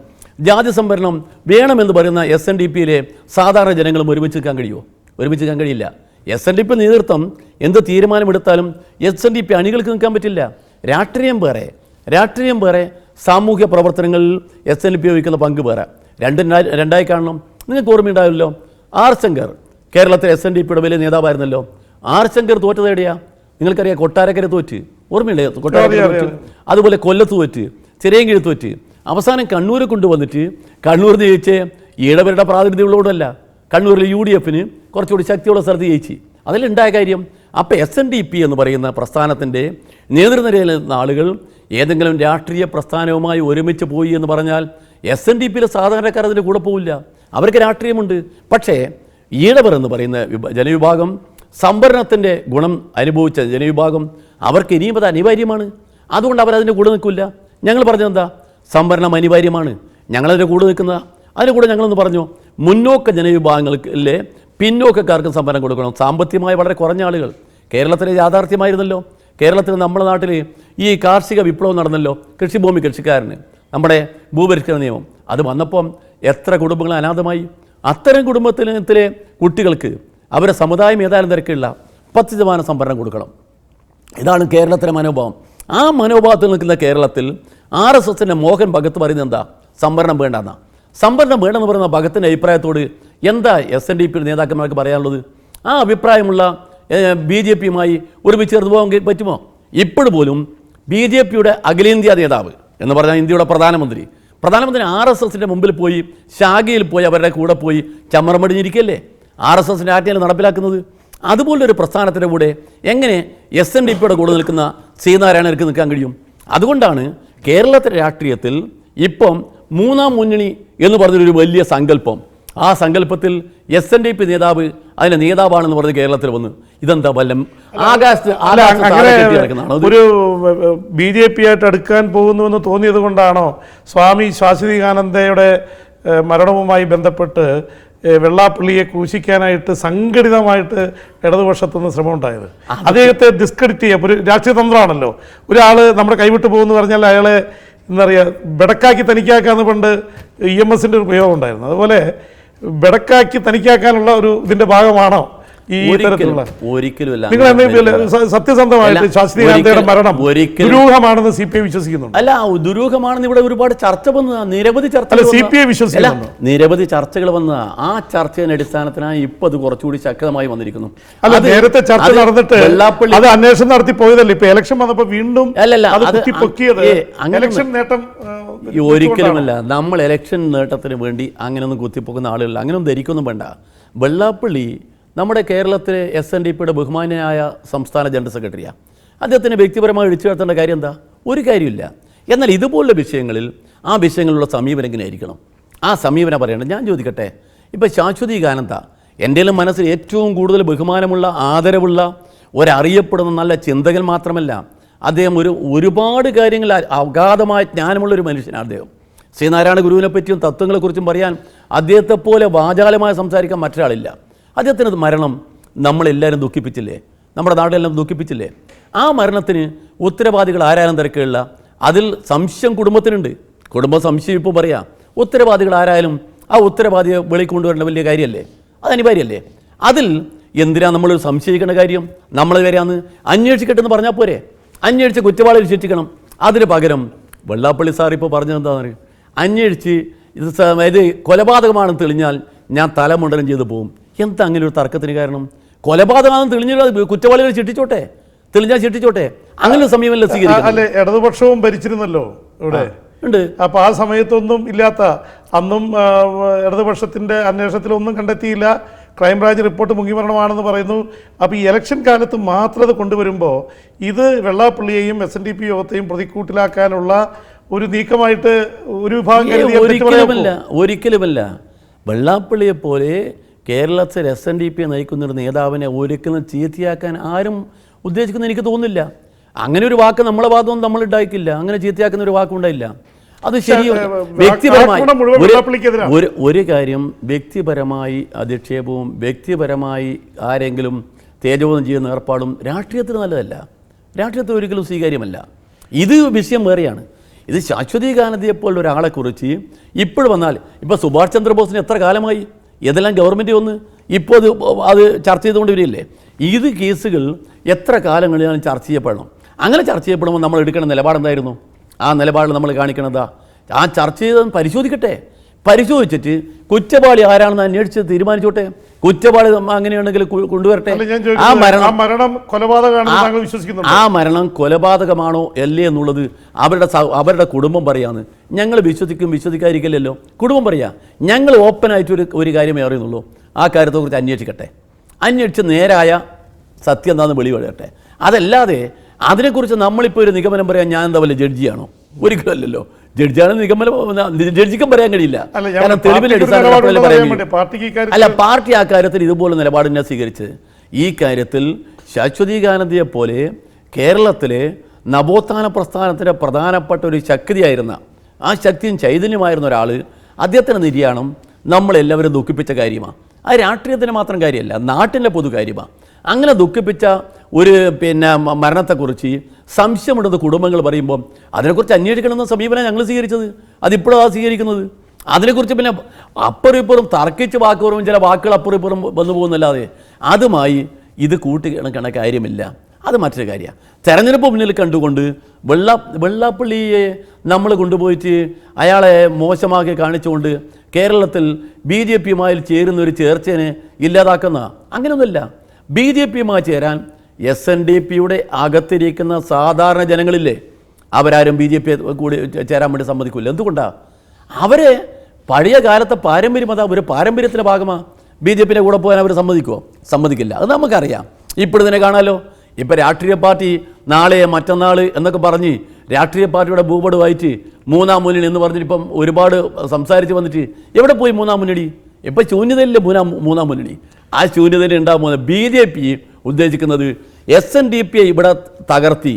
ജാതി സംവരണം വേണമെന്ന് പറയുന്ന SNDP-യിലെ സാധാരണ ജനങ്ങളും ഒരുമിച്ച് നിൽക്കാൻ കഴിയുമോ? ഒരുമിച്ച് നിൽക്കാൻ കഴിയില്ല. SNDP നേതൃത്വം എന്ത് തീരുമാനമെടുത്താലും SNDP അണികൾക്ക് നിൽക്കാൻ പറ്റില്ല. രാഷ്ട്രീയം വേറെ, സാമൂഹ്യ പ്രവർത്തനങ്ങളിൽ SNDP വഹിക്കുന്ന പങ്ക് വേറെ. രണ്ടായി കാണണം. നിങ്ങൾക്ക് ഓർമ്മയുണ്ടാവില്ലോ, R. ശങ്കർ കേരളത്തിലെ SNDP-യുടെ വലിയ നേതാവായിരുന്നല്ലോ. R. ശങ്കർ തോറ്റത് എവിടെയാ? നിങ്ങൾക്കറിയാം, കൊട്ടാരക്കര തോറ്റ്. ഓർമ്മയില്ലേ? കൊട്ടാരക്കര തോറ്റ്. അതുപോലെ കൊല്ലത്ത് തോറ്റ്, ചിറയൻകീഴ് തോറ്റ്. അവസാനം കണ്ണൂർ കൊണ്ടുവന്നിട്ട് കണ്ണൂർ ജയിച്ച് ഈഴവരുടെ പ്രാതിനിധ്യമുള്ളതല്ല, കണ്ണൂരിലെ UDF-ന് കുറച്ചുകൂടി ശക്തിയുള്ള സ്ഥലത്ത് ജയിച്ച്. അതിലുണ്ടായ കാര്യം, അപ്പോൾ SNDP എന്ന് പറയുന്ന പ്രസ്ഥാനത്തിൻ്റെ നേതൃനിരയിൽ നിന്ന ആളുകൾ ഏതെങ്കിലും രാഷ്ട്രീയ പ്രസ്ഥാനവുമായി ഒരുമിച്ച് പോയി എന്ന് പറഞ്ഞാൽ SNDPയിലെ സാധാരണക്കാർ അതിൻ്റെ കൂടെ പോവില്ല. അവർക്ക് രാഷ്ട്രീയമുണ്ട്. പക്ഷേ ഈഴവർ എന്ന് പറയുന്ന ജനവിഭാഗം, സംവരണത്തിൻ്റെ ഗുണം അനുഭവിച്ച ജനവിഭാഗം, അവർക്ക് ഇനിയും അത് അനിവാര്യമാണ്. അതുകൊണ്ട് അവരതിൻ്റെ കൂടെ നിൽക്കില്ല. ഞങ്ങൾ പറഞ്ഞതെന്താ? സംവരണം അനിവാര്യമാണ്, ഞങ്ങളതിൻ്റെ കൂടെ നിൽക്കുന്ന. അതിൻ്റെ കൂടെ ഞങ്ങളൊന്ന് പറഞ്ഞു, മുന്നോക്ക ജനവിഭാഗങ്ങളിലെ പിന്നോക്കക്കാർക്കും സംവരണം കൊടുക്കണം. സാമ്പത്തികമായി വളരെ കുറഞ്ഞ ആളുകൾ. കേരളത്തിലെ യാഥാർത്ഥ്യമായിരുന്നല്ലോ. കേരളത്തിൽ നമ്മുടെ നാട്ടിൽ ഈ കാർഷിക വിപ്ലവം നടന്നല്ലോ. കൃഷിഭൂമി കൃഷിക്കാരന്, നമ്മുടെ ഭൂപരിഷ്കരണ നിയമം അത് വന്നപ്പം എത്ര കുടുംബങ്ങൾ അനാഥമായി. അത്തരം കുടുംബത്തിലെ കുട്ടികൾക്ക് അവരുടെ സമുദായം ഏതായാലും തിരക്കുള്ള 10% സംവരണം കൊടുക്കണം. ഇതാണ് കേരളത്തിലെ മനോഭാവം. ആ മനോഭാവത്തിൽ നിൽക്കുന്ന കേരളത്തിൽ RSSൻ്റെ മോഹൻ ഭഗത്ത് പറയുന്നത് എന്താ? സംവരണം വേണ്ടെന്നാ. സംവരണം വേണമെന്ന് പറയുന്ന ഭഗത്തിൻ്റെ അഭിപ്രായത്തോട് എന്താ SNDP നേതാക്കന്മാർക്ക് പറയാനുള്ളത്? ആ അഭിപ്രായമുള്ള BJPയുമായി ഒരുമിച്ച് ചേർന്ന് പോകാൻ പറ്റുമോ? ഇപ്പോൾ പോലും BJPയുടെ അഖിലേന്ത്യാ നേതാവ് എന്ന് പറഞ്ഞാൽ ഇന്ത്യയുടെ പ്രധാനമന്ത്രി RSSൻ്റെ മുമ്പിൽ പോയി, ശാഖയിൽ പോയി, അവരുടെ കൂടെ പോയി ചമ്മറമടിഞ്ഞിരിക്കല്ലേ RSSൻ്റെ ആജ്ഞയിൽ നടപ്പിലാക്കുന്നത്? അതുപോലൊരു പ്രസ്ഥാനത്തിൻ്റെ കൂടെ എങ്ങനെ SNDPയുടെ കൂടെ നിൽക്കുന്ന ശ്രീനാരായണർക്ക് നിൽക്കാൻ കഴിയും? അതുകൊണ്ടാണ് കേരളത്തിലെ രാഷ്ട്രീയത്തിൽ ഇപ്പം മൂന്നാം മുന്നണി എന്ന് പറഞ്ഞൊരു വലിയ സങ്കല്പം. ആ സങ്കല്പത്തിൽ SNDP നേതാവ് അതിൻ്റെ നേതാവാണെന്ന് പറഞ്ഞ് കേരളത്തിൽ വന്ന് ഇതെന്താ വല്ലം ഒരു BJP ആയിട്ട് അടുക്കാൻ പോകുന്നുവെന്ന് തോന്നിയത് കൊണ്ടാണോ സ്വാമി ശാശ്വതികാനന്ദയുടെ മരണവുമായി ബന്ധപ്പെട്ട് വെള്ളാപ്പള്ളിയെ ക്രൂശിക്കാനായിട്ട് സംഘടിതമായിട്ട് ഇടതുപക്ഷത്തുനിന്ന് ശ്രമം ഉണ്ടായത്? അദ്ദേഹത്തെ ഡിസ്ക്രെഡിറ്റ് ചെയ്യാം. ഒരു രാഷ്ട്രീയ തന്ത്രമാണല്ലോ. ഒരാൾ നമ്മുടെ കൈവിട്ട് പോകുമെന്ന് പറഞ്ഞാൽ അയാളെ എന്താ പറയുക, ബെടക്കാക്കി തനിക്കാക്കാന്ന് പണ്ട് EMSൻ്റെ ഒരു പ്രയോഗം ഉണ്ടായിരുന്നു. അതുപോലെ ബെടക്കാക്കി തനിക്കാക്കാനുള്ള ഒരു ഇതിൻ്റെ ഭാഗമാണോ ഈ തരത്തിലുള്ള? ഒരിക്കലുമല്ല. നിങ്ങൾ എന്തെങ്കിലും സത്യസന്ധമായിട്ട് ശാസ്ത്രീയതയുടെ മരണം ദുരൂഹമാണെന്ന് CPI വിശ്വസിക്കുന്നുണ്ട്? അല്ല, ദുരൂഹമാണെന്ന് ഇവിടെ ഒരുപാട് ചർച്ച വന്നതാ, നിരവധി ചർച്ചകൾ. CPI വിശ്വസിക്കുന്നു, നിരവധി ചർച്ചകൾ വന്നതാ. ആ ചർച്ചയുടെ അടിസ്ഥാനത്തിനാണ് ഇപ്പൊ അത് കുറച്ചുകൂടി ശക്തമായി വന്നിരിക്കുന്നു. അല്ല, നേരത്തെ ചർച്ച നടന്നിട്ട് അത് അന്വേഷണം നടത്തി പോയതല്ലേ. ഇപ്പൊ ഇലക്ഷൻ വന്നപ്പോ വീണ്ടും ഇലക്ഷൻ നേട്ടം ഒരിക്കലുമല്ല. നമ്മൾ ഇലക്ഷൻ നേട്ടത്തിന് വേണ്ടി അങ്ങനെയൊന്നും കുത്തിപ്പൊക്കുന്ന ആളുകളില്ല. അങ്ങനെയൊന്നും ധരിക്കൊന്നും വേണ്ട. വെള്ളാപ്പള്ളി നമ്മുടെ കേരളത്തിലെ SNDPയുടെ ബഹുമാന്യനായ സംസ്ഥാന ജനറൽ സെക്രട്ടറിയാണ്. അദ്ദേഹത്തിന് വ്യക്തിപരമായി ഒഴിച്ചു ചേർത്തേണ്ട കാര്യം എന്താ? ഒരു കാര്യമില്ല. എന്നാൽ ഇതുപോലുള്ള വിഷയങ്ങളിൽ ആ വിഷയങ്ങളിലുള്ള സമീപനം എങ്ങനെ ആയിരിക്കണം? ആ സമീപനം പറയേണ്ടത്. ഞാൻ ചോദിക്കട്ടെ, ഇപ്പോൾ ശാശ്വതികാനന്ദ എൻ്റെ മനസ്സിൽ ഏറ്റവും കൂടുതൽ ബഹുമാനമുള്ള, ആദരവുള്ള, ഒരറിയപ്പെടുന്ന നല്ല ചിന്തകൻ മാത്രമല്ല, അദ്ദേഹം ഒരുപാട് കാര്യങ്ങൾ അഗാധമായ ജ്ഞാനമുള്ളൊരു മനുഷ്യനാണ് അദ്ദേഹം. ശ്രീനാരായണ ഗുരുവിനെ പറ്റിയും തത്വങ്ങളെക്കുറിച്ചും പറയാൻ അദ്ദേഹത്തെപ്പോലെ വാചാലമായി സംസാരിക്കാൻ മറ്റൊരാളില്ല. അദ്ദേഹത്തിനത് മരണം നമ്മളെല്ലാവരും ദുഃഖിപ്പിച്ചില്ലേ? നമ്മുടെ നാട്ടിലെല്ലാം ദുഃഖിപ്പിച്ചില്ലേ? ആ മരണത്തിന് ഉത്തരവാദികൾ ആരായാലും തിരക്കുള്ള, അതിൽ സംശയം കുടുംബത്തിനുണ്ട്. കുടുംബ സംശയം ഇപ്പോൾ പറയാം. ഉത്തരവാദികൾ ആരായാലും ആ ഉത്തരവാദിയെ വെളിക്കൊണ്ടുവരേണ്ട വലിയ കാര്യമല്ലേ? അത് അനിവാര്യമല്ലേ? അതിൽ എന്തിനാ നമ്മൾ സംശയിക്കേണ്ട കാര്യം? നമ്മൾ വരെയാന്ന് അന്വേഷിക്കട്ടെന്ന് പറഞ്ഞാൽ പോരെ? അന്വേഷിച്ച് കുറ്റവാളികൾ ശിക്ഷിക്കണം. അതിന് പകരം വെള്ളാപ്പള്ളി സാർ ഇപ്പോൾ പറഞ്ഞത് എന്താണെന്ന് അറിയാം? അന്വേഷിച്ച് ഇത് കൊലപാതകമാണെന്ന് തെളിഞ്ഞാൽ ഞാൻ തലമുണ്ടനം ചെയ്തു പോകും. എന്താ അങ്ങനെ ഒരു തർക്കത്തിന് കാരണം? കൊലപാതകമാണെന്ന് തെളിഞ്ഞാൽ കുറ്റവാളികൾ ശിക്ഷിച്ചോട്ടെ, തെളിഞ്ഞാൽ ശിക്ഷിച്ചോട്ടെ. അങ്ങനെ സമയമല്ല സ്വീകരിക്കുന്നത്. അല്ലെ, ഇടതുപക്ഷവും ഭരിച്ചിരുന്നല്ലോ ഇവിടെ ഉണ്ട്. അപ്പോൾ ആ സമയത്തൊന്നും ഇല്ലാത്ത, അന്നും ഇടതുപക്ഷത്തിൻ്റെ അന്വേഷണത്തിലൊന്നും കണ്ടെത്തിയില്ല. ക്രൈംബ്രാഞ്ച് റിപ്പോർട്ട് മുങ്ങിമരണമാണെന്ന് പറയുന്നു. അപ്പോൾ ഈ ഇലക്ഷൻ കാലത്ത് മാത്രം അത് കൊണ്ടുവരുമ്പോൾ ഇത് വെള്ളാപ്പള്ളിയെയും SNDP യോഗത്തെയും പ്രതിക്കൂട്ടിലാക്കാനുള്ള ഒരു നീക്കമായിട്ട് ഒരു വിഭാഗം ഒരിക്കലുമല്ല. വെള്ളാപ്പള്ളിയെപ്പോലെ കേരളത്തിൽ SNDP നയിക്കുന്നൊരു നേതാവിനെ ഒരിക്കലും ചീത്തയാക്കാൻ ആരും ഉദ്ദേശിക്കുന്ന എനിക്ക് തോന്നുന്നില്ല. അങ്ങനെ ഒരു വാക്ക് നമ്മളെ ഭാഗത്തൊന്നും നമ്മൾ ഉണ്ടായിക്കില്ല. അങ്ങനെ ചീത്തയാക്കുന്ന ഒരു വാക്കുണ്ടായില്ല. അത് ശരിയാണ്. വ്യക്തിപരമായി ഒരു കാര്യം, വ്യക്തിപരമായി അധിക്ഷേപവും വ്യക്തിപരമായി ആരെങ്കിലും തേജോധം ചെയ്യുന്ന ഏർപ്പാടും രാഷ്ട്രീയത്തിന് നല്ലതല്ല. രാഷ്ട്രീയത്തിൽ ഒരിക്കലും സ്വീകാര്യമല്ല. ഇത് വിഷയം വേറെയാണ്. ഇത് ശാശ്വതീകാനന്ദയെപ്പോലുള്ള ഒരാളെക്കുറിച്ച് ഇപ്പോൾ വന്നാൽ, ഇപ്പോൾ സുഭാഷ് ചന്ദ്രബോസിന് എത്ര കാലമായി ഏതെല്ലാം ഗവൺമെൻറ് വന്ന് ഇപ്പോൾ അത് ചർച്ച ചെയ്തുകൊണ്ട് വരികയില്ലേ? ഇത് കേസുകൾ എത്ര കാലങ്ങളിലാണ് ചർച്ച ചെയ്യപ്പെടണം. അങ്ങനെ ചർച്ച ചെയ്യപ്പെടുമ്പോൾ നമ്മൾ എടുക്കേണ്ട നിലപാടെന്തായിരുന്നു? ആ നിലപാടിൽ നമ്മൾ കാണിക്കണതാ, ആ ചർച്ച ചെയ്ത് പരിശോധിക്കട്ടെ. പരിശോധിച്ചിട്ട് കുറ്റവാളി ആരാണെന്ന് അന്വേഷിച്ച് തീരുമാനിച്ചോട്ടെ. കുറ്റവാളി അങ്ങനെയാണെങ്കിൽ കൊണ്ടുവരട്ടെ. ആ മരണം കൊലപാതകമാണോ അല്ലേ എന്നുള്ളത് അവരുടെ കുടുംബം പറയാന്ന്. ഞങ്ങൾ വിശ്വസിക്കാതിരിക്കില്ലല്ലോ. കുടുംബം പറയാ, ഞങ്ങൾ ഓപ്പണായിട്ട് ഒരു കാര്യമേ അറിയുന്നുള്ളൂ. ആ കാര്യത്തെക്കുറിച്ച് അന്വേഷിക്കട്ടെ. അന്വേഷിച്ച് നേരായ സത്യം എന്താണെന്ന് വെളിവെടുക്കട്ടെ. അതല്ലാതെ അതിനെക്കുറിച്ച് നമ്മളിപ്പോൾ ഒരു നിഗമനം പറയാൻ ഞാൻ എന്താ വല്ല ജഡ്ജിയാണോ? ഒരിക്കലും അല്ലല്ലോ. ജഡ്ജിയാണ് നിഗമനം, ജഡ്ജിക്കും പറയാൻ കഴിയില്ല. കാരണം തെളിവിന്റെ അടിസ്ഥാനത്തിൽ അല്ല, പാർട്ടി ആ കാര്യത്തിൽ ഇതുപോലെ നിലപാടിനെ സ്വീകരിച്ചത്. ഈ കാര്യത്തിൽ ശാശ്വതീകാനന്ദയെ പോലെ കേരളത്തിലെ നവോത്ഥാന പ്രസ്ഥാനത്തിൻ്റെ പ്രധാനപ്പെട്ട ഒരു ശക്തിയായിരുന്ന, ആ ശക്തിയും ചൈതന്യമായിരുന്ന ഒരാൾ, അദ്ദേഹത്തിൻ്റെ നിര്യാണം നമ്മളെല്ലാവരും ദുഃഖിപ്പിച്ച കാര്യമാണ്. ആ രാഷ്ട്രീയത്തിന് മാത്രം കാര്യമല്ല, നാട്ടിൻ്റെ പൊതു കാര്യമാണ്. അങ്ങനെ ദുഃഖിപ്പിച്ച ഒരു മരണത്തെക്കുറിച്ച് സംശയമുണ്ടെന്ന് കുടുംബങ്ങൾ പറയുമ്പോൾ അതിനെക്കുറിച്ച് അന്വേഷിക്കണമെന്ന സമീപനം ഞങ്ങൾ സ്വീകരിച്ചത്. അതിപ്പോഴും സ്വീകരിക്കുന്നത്. അതിനെക്കുറിച്ച് പിന്നെ അപ്പുറം ഇപ്പുറം തർക്കിച്ച് വാക്കുപുറവും ചില വാക്കുകൾ അപ്പുറം ഇപ്പുറം വന്നു പോകുന്നല്ലാതെ അതുമായി ഇത് കൂട്ടിക്കിണക്കണ കാര്യമില്ല. അത് മറ്റൊരു കാര്യമാണ്. തെരഞ്ഞെടുപ്പ് മുന്നിൽ കണ്ടുകൊണ്ട് വെള്ളാപ്പള്ളിയെ നമ്മൾ കൊണ്ടുപോയിട്ട് അയാളെ മോശമാക്കി കാണിച്ചുകൊണ്ട് കേരളത്തിൽ BJPയുമായി ചേരുന്ന ഒരു ചേർച്ചയെ ഇല്ലാതാക്കുന്ന അങ്ങനെയൊന്നുമില്ല. BJPയുമായി ചേരാൻ SNDPയുടെ അകത്തിരിക്കുന്ന സാധാരണ ജനങ്ങളില്ലേ, അവരാരും BJP കൂടി ചേരാൻ വേണ്ടി സമ്മതിക്കില്ല. എന്തുകൊണ്ടാണ്? അവരെ പഴയ കാലത്തെ പാരമ്പര്യം, അതാ ഒരു പാരമ്പര്യത്തിൻ്റെ ഭാഗമാണ്. BJPയുടെ കൂടെ പോകാൻ അവർ സമ്മതിക്കുമോ? സമ്മതിക്കില്ല. അത് നമുക്കറിയാം. ഇപ്പോൾ തന്നെ കാണാമല്ലോ. ഇപ്പോൾ രാഷ്ട്രീയ പാർട്ടി നാളെ മറ്റന്നാൾ എന്നൊക്കെ പറഞ്ഞ് രാഷ്ട്രീയ പാർട്ടിയുടെ ഭൂപടം വായിച്ച് മൂന്നാം മുന്നണി എന്ന് പറഞ്ഞിട്ട് ഇപ്പം ഒരുപാട് സംസാരിച്ച് വന്നിട്ട് എവിടെ പോയി മൂന്നാം മുന്നണി? ഇപ്പം ശൂന്യതയിലെ മൂന്നാം മുന്നണി. ആ ശൂന്യതയിൽ ഉണ്ടാകുമ്പോൾ BJP ഉദ്ദേശിക്കുന്നത് SNDPയെ ഇവിടെ തകർത്തി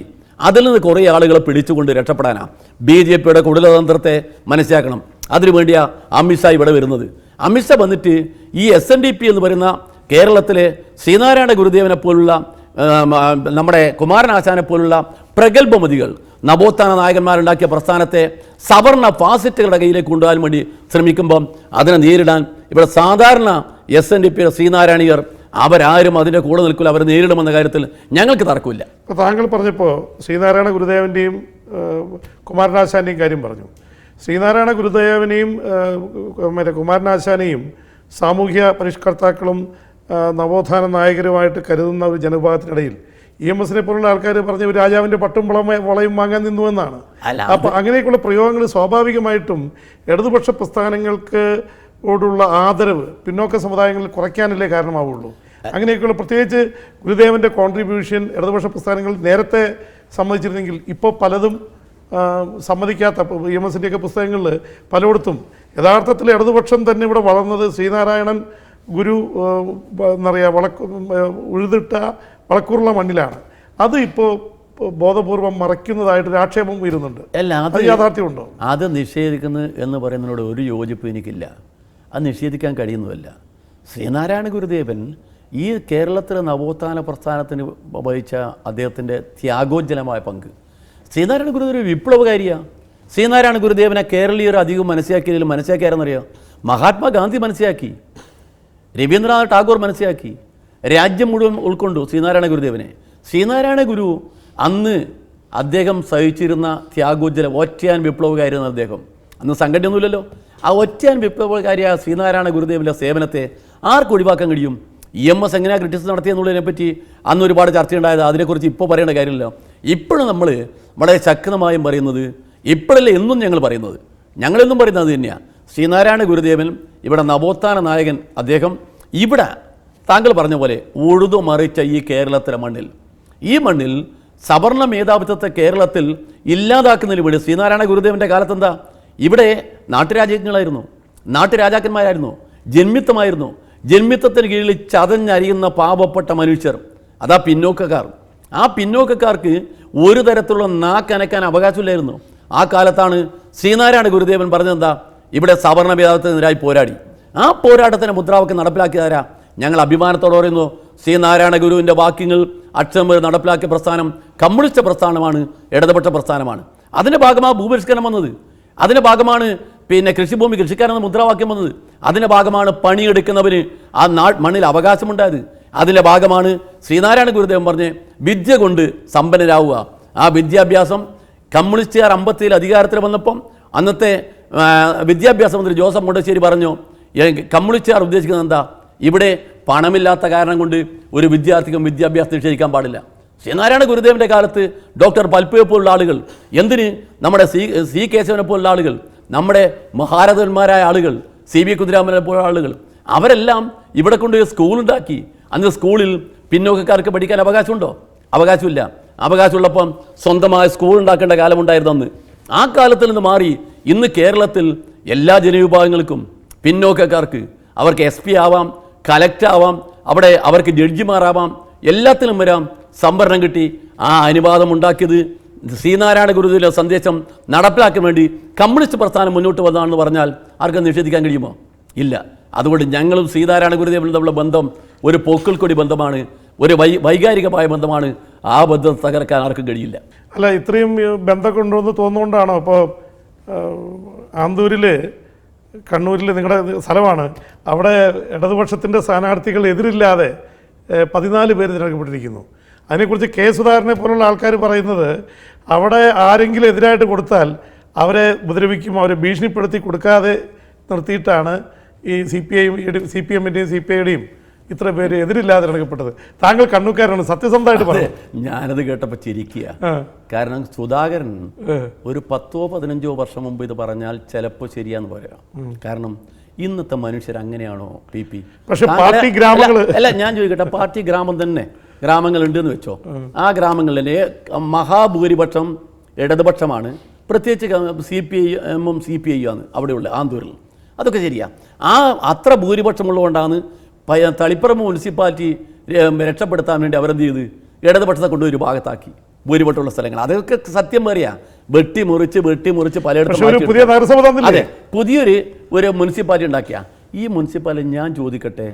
അതിൽ നിന്ന് കുറേ ആളുകളെ പിടിച്ചുകൊണ്ട് രക്ഷപ്പെടാനാണ്. BJPയുടെ കുടിലതന്ത്രത്തെ മനസ്സിലാക്കണം. അതിനുവേണ്ടിയാണ് അമിത്ഷാ ഇവിടെ വരുന്നത്. അമിത്ഷാ വന്നിട്ട് ഈ SNDP എന്ന് പറയുന്ന കേരളത്തിലെ ശ്രീനാരായണ ഗുരുദേവനെ പോലുള്ള നമ്മുടെ കുമാരനാശാനെ പോലുള്ള പ്രഗത്ഭമതികൾ, നവോത്ഥാന നായകന്മാരുണ്ടാക്കിയ പ്രസ്ഥാനത്തെ സവർണ ഫാസിസ്റ്റുകളുടെ കയ്യിലേക്ക് കൊണ്ടുപോകാൻ വേണ്ടി ശ്രമിക്കുമ്പം അതിനെ നേരിടാൻ ഇവിടെ സാധാരണ SNDPയുടെ ശ്രീനാരായണീയർ അവരാരും അതിൻ്റെ കൂടെ നിൽക്കില്ല. അവർ നേരിടുമെന്ന കാര്യത്തിൽ ഞങ്ങൾക്ക് തർക്കമില്ല. ഇപ്പോൾ താങ്കൾ പറഞ്ഞപ്പോൾ ശ്രീനാരായണ ഗുരുദേവൻ്റെയും കുമാരനാശാൻ്റെയും കാര്യം പറഞ്ഞു. ശ്രീനാരായണ ഗുരുദേവനെയും കുമാരനാശാനെയും സാമൂഹ്യ പരിഷ്കർത്താക്കളും നവോത്ഥാന നായകരുമായിട്ട് കരുതുന്ന ഒരു ജനവിഭാഗത്തിനിടയിൽ EMSനെ പോലുള്ള ആൾക്കാർ പറഞ്ഞ ഒരു രാജാവിൻ്റെ പട്ടും വളയും വാങ്ങാൻ നിന്നു എന്നാണ്. അപ്പോൾ അങ്ങനെയൊക്കെയുള്ള പ്രയോഗങ്ങൾ സ്വാഭാവികമായിട്ടും ഇടതുപക്ഷ പ്രസ്ഥാനങ്ങൾക്ക് ോടുള്ള ആദരവ് പിന്നോക്ക സമുദായങ്ങളിൽ കുറയ്ക്കാനല്ലേ കാരണമാവുള്ളൂ. അങ്ങനെയൊക്കെയുള്ള പ്രത്യേകിച്ച് ഗുരുദേവൻ്റെ കോൺട്രിബ്യൂഷൻ ഇടതുപക്ഷ പ്രസ്ഥാനങ്ങൾ നേരത്തെ സമ്മതിച്ചിരുന്നെങ്കിൽ ഇപ്പോൾ പലതും സമ്മതിക്കാത്ത EMSൻ്റെയൊക്കെ പുസ്തകങ്ങളിൽ പലയിടത്തും യഥാർത്ഥത്തിൽ ഇടതുപക്ഷം തന്നെ ഇവിടെ വളർന്നത് ശ്രീനാരായണൻ ഗുരു ഉഴുതിട്ട വളക്കൂറുള്ള മണ്ണിലാണ്. അത് ഇപ്പോൾ ബോധപൂർവം മറയ്ക്കുന്നതായിട്ട് ആക്ഷേപം ഉയരുന്നുണ്ട്. അത് യാഥാർത്ഥ്യമുണ്ടോ? അത് നിഷേധിക്കുന്നത് എന്ന് പറയുന്നതിനോട് ഒരു യോജിപ്പ് എനിക്കില്ല. അത് നിഷേധിക്കാൻ കഴിയുന്നതല്ല. ശ്രീനാരായണ ഗുരുദേവൻ ഈ കേരളത്തിലെ നവോത്ഥാന പ്രസ്ഥാനത്തിന് വഹിച്ച അദ്ദേഹത്തിൻ്റെ ത്യാഗോജ്ജലമായ പങ്ക്. ശ്രീനാരായണ ഗുരുദേവൻ വിപ്ലവകാരിയാണ്. ശ്രീനാരായണ ഗുരുദേവനെ കേരളീയർ അധികം മനസ്സിലാക്കിയാരെന്നറിയാം. മഹാത്മാഗാന്ധി മനസ്സിലാക്കി, രവീന്ദ്രനാഥ് ടാഗോർ മനസ്സിലാക്കി, രാജ്യം മുഴുവൻ ഉൾക്കൊണ്ടു ശ്രീനാരായണ ഗുരുദേവനെ. ശ്രീനാരായണ ഗുരു അന്ന് അദ്ദേഹം സഹിച്ചിരുന്ന ത്യാഗോജ്ജലം ഒറ്റയാൻ വിപ്ലവകാരിയെന്ന് അദ്ദേഹം. അന്ന് സംഘടനയൊന്നുമില്ലല്ലോ. ആ ഒറ്റയാൻ വിപ്ലവകാരിയായ ശ്രീനാരായണ ഗുരുദേവൻ്റെ സേവനത്തെ ആർക്ക് ഒഴിവാക്കാൻ കഴിയും? EMS എങ്ങനെയാണ് ക്രിറ്റിസിസം നടത്തിയെന്നുള്ളതിനെപ്പറ്റി അന്ന് ഒരുപാട് ചർച്ചയുണ്ടായത്. അതിനെക്കുറിച്ച് ഇപ്പോൾ പറയേണ്ട കാര്യമില്ല. ഇപ്പോഴും നമ്മൾ വളരെ ശക്തമായും പറയുന്നത്, ഇപ്പോഴല്ല എന്നും ഞങ്ങൾ പറയുന്നത്, ഞങ്ങളെന്നും പറയുന്നത് അത് തന്നെയാണ്. ശ്രീനാരായണ ഗുരുദേവൻ ഇവിടെ നവോത്ഥാന നായകൻ. അദ്ദേഹം ഇവിടെ താങ്കൾ പറഞ്ഞ പോലെ ഉഴുതു മറിച്ച ഈ കേരളത്തിലെ മണ്ണിൽ, ഈ മണ്ണിൽ സവർണ മേധാവിത്വത്തെ കേരളത്തിൽ ഇല്ലാതാക്കുന്നതിന് വേണ്ടി ശ്രീനാരായണ ഗുരുദേവൻ്റെ കാലത്തെന്താ ഇവിടെ നാട്ടുരാജ്യങ്ങളായിരുന്നു, നാട്ടുരാജാക്കന്മാരായിരുന്നു, ജന്മിത്വമായിരുന്നു. ജന്മിത്വത്തിന് കീഴിൽ ചതഞ്ഞരിയുന്ന പാവപ്പെട്ട മനുഷ്യർ, അതാ പിന്നോക്കക്കാർ. ആ പിന്നോക്കക്കാർക്ക് ഒരു തരത്തിലുള്ള നാക്കനക്കാൻ അവകാശമില്ലായിരുന്നു. ആ കാലത്താണ് ശ്രീനാരായണ ഗുരുദേവൻ പറഞ്ഞതെന്താ, ഇവിടെ സവർണ മേധാവിത്വത്തിനെതിരായി പോരാടി. ആ പോരാട്ടത്തിന് മുദ്രാവാക്യം നടപ്പിലാക്കിയതാരാ? ഞങ്ങൾ അഭിമാനത്തോടെ പറയുന്നു, ശ്രീനാരായണ ഗുരുവിൻ്റെ വാക്യങ്ങൾ അക്ഷരം നടപ്പിലാക്കിയ പ്രസ്ഥാനം കമ്മ്യൂണിസ്റ്റ് പ്രസ്ഥാനമാണ്, ഇടതുപക്ഷ പ്രസ്ഥാനമാണ്. അതിൻ്റെ ഭാഗമാണ് ഭൂപരിഷ്കരണം വന്നത്. അതിൻ്റെ ഭാഗമാണ് കൃഷിഭൂമി കൃഷിക്കാരെന്ന മുദ്രാവാക്യം വന്നത്. അതിൻ്റെ ഭാഗമാണ് പണിയെടുക്കുന്നവന് ആ മണ്ണിൽ അവകാശമുണ്ടായത്. അതിൻ്റെ ഭാഗമാണ് ശ്രീനാരായണ ഗുരുദേവൻ പറഞ്ഞ് വിദ്യ കൊണ്ട് സമ്പന്നരാവുക. ആ വിദ്യാഭ്യാസം കമ്മ്യൂണിസ്റ്റുകാർ 57 അധികാരത്തിൽ വന്നപ്പം അന്നത്തെ വിദ്യാഭ്യാസ മന്ത്രി ജോസഫ് മുണ്ടശ്ശേരി പറഞ്ഞു, കമ്മ്യൂണിസ്റ്റുകാർ ഉദ്ദേശിക്കുന്നത് എന്താ, ഇവിടെ പണമില്ലാത്ത കാരണം കൊണ്ട് ഒരു വിദ്യാർത്ഥിക്കും വിദ്യാഭ്യാസം നിഷേധിക്കാൻ പാടില്ല. ശ്രീനാരായണ ഗുരുദേവൻ്റെ കാലത്ത് ഡോക്ടർ പൽപ്പയെ പോലുള്ള ആളുകൾ, എന്തിന് നമ്മുടെ സി കേശവനെ പോലുള്ള ആളുകൾ, നമ്മുടെ മഹാരഥന്മാരായ ആളുകൾ, CB കുതിരാമനെ പോലുള്ള ആളുകൾ, അവരെല്ലാം ഇവിടെ കൊണ്ട് സ്കൂളുണ്ടാക്കി. അന്ന് സ്കൂളിൽ പിന്നോക്കക്കാർക്ക് പഠിക്കാൻ അവകാശമുണ്ടോ? അവകാശമില്ല. അവകാശമുള്ളപ്പം സ്വന്തമായ സ്കൂൾ ഉണ്ടാക്കേണ്ട കാലമുണ്ടായിരുന്നു അന്ന്. ആ കാലത്തിൽ നിന്ന് മാറി ഇന്ന് കേരളത്തിൽ എല്ലാ ജനവിഭാഗങ്ങൾക്കും, പിന്നോക്കക്കാർക്ക് അവർക്ക് SP ആവാം, കലക്ടർ ആവാം, അവിടെ അവർക്ക് ജഡ്ജിമാരാവാം, എല്ലാത്തിനും വരാം. സംവരണം കിട്ടി. ആ അനുവാദം ഉണ്ടാക്കിയത് ശ്രീനാരായണ ഗുരുവിന്റെ സന്ദേശം നടപ്പിലാക്കാൻ വേണ്ടി കമ്മ്യൂണിസ്റ്റ് പ്രസ്ഥാനം മുന്നോട്ട് വന്നതാണെന്ന് പറഞ്ഞാൽ ആർക്കും നിഷേധിക്കാൻ കഴിയുമോ? ഇല്ല. അതുകൊണ്ട് ഞങ്ങളും ശ്രീനാരായണ ഗുരുദേവനും തമ്മിലുള്ള ബന്ധം ഒരു പൊക്കിൾക്കൊടി ബന്ധമാണ്, ഒരു വൈകാരികമായ ബന്ധമാണ്. ആ ബന്ധം തകർക്കാൻ ആർക്കും കഴിയില്ല. അല്ല, ഇത്രയും ബന്ധമൊക്കെ ഉണ്ടോയെന്ന് തോന്നുകൊണ്ടാണോ അപ്പോൾ ആന്തൂരിൽ, കണ്ണൂരിൽ നിങ്ങളുടെ സ്ഥലമാണ്, അവിടെ ഇടതുപക്ഷത്തിൻ്റെ സ്ഥാനാർത്ഥികൾ എതിരില്ലാതെ 14 പേര് തിരഞ്ഞെടുക്കപ്പെട്ടിരിക്കുന്നു. അതിനെക്കുറിച്ച് കെ സുധാകരനെ പോലുള്ള ആൾക്കാർ പറയുന്നത് അവിടെ ആരെങ്കിലും എതിരായിട്ട് കൊടുത്താൽ അവരെ ഉപദ്രവിക്കും, അവരെ ഭീഷണിപ്പെടുത്തി കൊടുക്കാതെ നിർത്തിയിട്ടാണ് ഈ CPM-ൻ്റെയും CPI-യുടെയും ഇത്ര പേര് എതിരില്ലാതെ തിരഞ്ഞെടുക്കപ്പെട്ടത്. താങ്കൾ കണ്ണൂക്കാരാണ്, സത്യസന്ധമായിട്ട് പറഞ്ഞു. ഞാനത് കേട്ടപ്പോൾ ചിരിക്കുക. കാരണം സുധാകരൻ ഒരു 10-15 വർഷം മുമ്പ് ഇത് പറഞ്ഞാൽ ചിലപ്പോൾ ശരിയാന്ന് പറയാം. കാരണം ഇന്നത്തെ മനുഷ്യർ അങ്ങനെയാണോ PP? പക്ഷെ പാർട്ടി ഗ്രാമങ്ങൾ അല്ല, ഞാൻ ചോദിക്കട്ടെ, പാർട്ടി ഗ്രാമം തന്നെ ഗ്രാമങ്ങളുണ്ടെന്ന് വെച്ചോ, ആ ഗ്രാമങ്ങളിലെ മഹാഭൂരിപക്ഷം ഇടതുപക്ഷമാണ്, പ്രത്യേകിച്ച് CPM-ഉം CPI-യും ആണ് അവിടെയുള്ള ആന്തൂരിൽ. അതൊക്കെ ശരിയാ. ആ അത്ര ഭൂരിപക്ഷമുള്ളതുകൊണ്ടാണ് തളിപ്പറമ്പ് മുനിസിപ്പാലിറ്റി രക്ഷപ്പെടുത്താൻ വേണ്ടി അവരെന്ത് ചെയ്ത് ഇടതുപക്ഷത്തെ കൊണ്ടൊരു ഭാഗത്താക്കി ഭൂരിപക്ഷമുള്ള സ്ഥലങ്ങൾ. അതൊക്കെ സത്യം പറയാ. വെട്ടിമുറിച്ച് പലയിടത്തും അതെ പുതിയൊരു മുനിസിപ്പാലിറ്റി ഉണ്ടാക്കിയ ഈ മുനിസിപ്പാലിറ്റി ഞാൻ ചോദിക്കട്ടെ,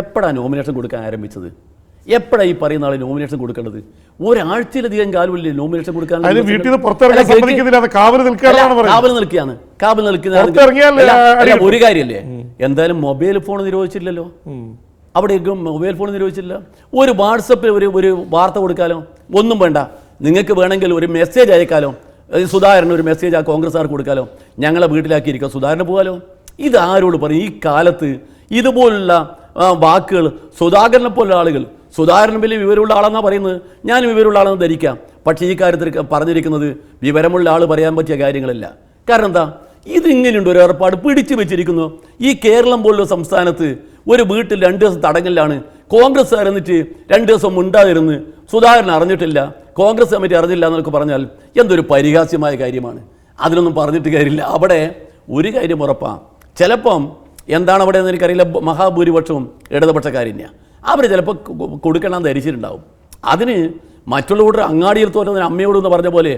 എപ്പോഴാണ് നോമിനേഷൻ കൊടുക്കാൻ ആരംഭിച്ചത്? എപ്പോഴാണ് ഈ പറയുന്ന ആളെ നോമിനേഷൻ കൊടുക്കേണ്ടത്? ഒരാഴ്ചയിലധികം കാലമില്ലേ നോമിനേഷൻ കൊടുക്കാൻ? കാവൽ നിൽക്കുകയാണ്. ഒരു കാര്യമല്ലേ, എന്തായാലും മൊബൈൽ ഫോൺ നിരോധിച്ചില്ലല്ലോ. അവിടെയൊക്കെ മൊബൈൽ ഫോൺ നിരോധിച്ചില്ല. ഒരു വാട്സപ്പിൽ ഒരു വാർത്ത കൊടുക്കാലോ, ഒന്നും വേണ്ട. നിങ്ങൾക്ക് വേണമെങ്കിൽ ഒരു മെസ്സേജ് അയക്കാലോ, സുധാകരൻ ഒരു മെസ്സേജ് ആ കോൺഗ്രസ്സുകാർക്ക് കൊടുക്കാലോ, ഞങ്ങളെ വീട്ടിലാക്കിയിരിക്കാം, സുധാകരന് പോകാലോ. ഇത് ആരോട് പറയും? ഈ കാലത്ത് ഇതുപോലുള്ള വാക്കുകൾ സുധാകരനെ പോലുള്ള ആളുകൾ, സുധാകരൻ വലിയ വിവരമുള്ള ആളെന്നാണ് പറയുന്നത്, ഞാൻ വിവരമുള്ള ആളെന്ന് ധരിക്കാം. പക്ഷേ ഈ കാര്യത്തിൽ പറഞ്ഞിരിക്കുന്നത് വിവരമുള്ള ആൾ പറയാൻ പറ്റിയ കാര്യങ്ങളല്ല. കാരണം എന്താ, ഇതിങ്ങനെയുണ്ട് ഒരു ഏർപ്പാട് പിടിച്ചു വെച്ചിരിക്കുന്നു. ഈ കേരളം പോലുള്ള സംസ്ഥാനത്ത് ഒരു വീട്ടിൽ 2 ദിവസം തടങ്കലിലാണ്. കോൺഗ്രസ് എന്നിട്ട് 2 ദിവസം ഉണ്ടാതിരുന്ന് സുധാകരൻ അറിഞ്ഞിട്ടില്ല, കോൺഗ്രസ് കമ്മിറ്റി അറിഞ്ഞില്ല എന്നൊക്കെ പറഞ്ഞാൽ എന്തൊരു പരിഹാസ്യമായ കാര്യമാണ്. അതിനൊന്നും പറഞ്ഞിട്ട് കാര്യമില്ല. അവിടെ ഒരു കാര്യം ഉറപ്പാണ്, ചിലപ്പം എന്താണ് അവിടെ എന്ന് എനിക്കറിയില്ല, മഹാഭൂരിപക്ഷവും ഇടതുപക്ഷക്കാരില്ല. അവർ ചിലപ്പോൾ കൊടുക്കണമെന്ന് ധരിച്ചിട്ടുണ്ടാവും. അതിന് മറ്റുള്ള കൂട്ടർ അങ്ങാടിയിൽ തോറ്റുന്നതിന് അമ്മയോട് എന്ന് പറഞ്ഞ പോലെ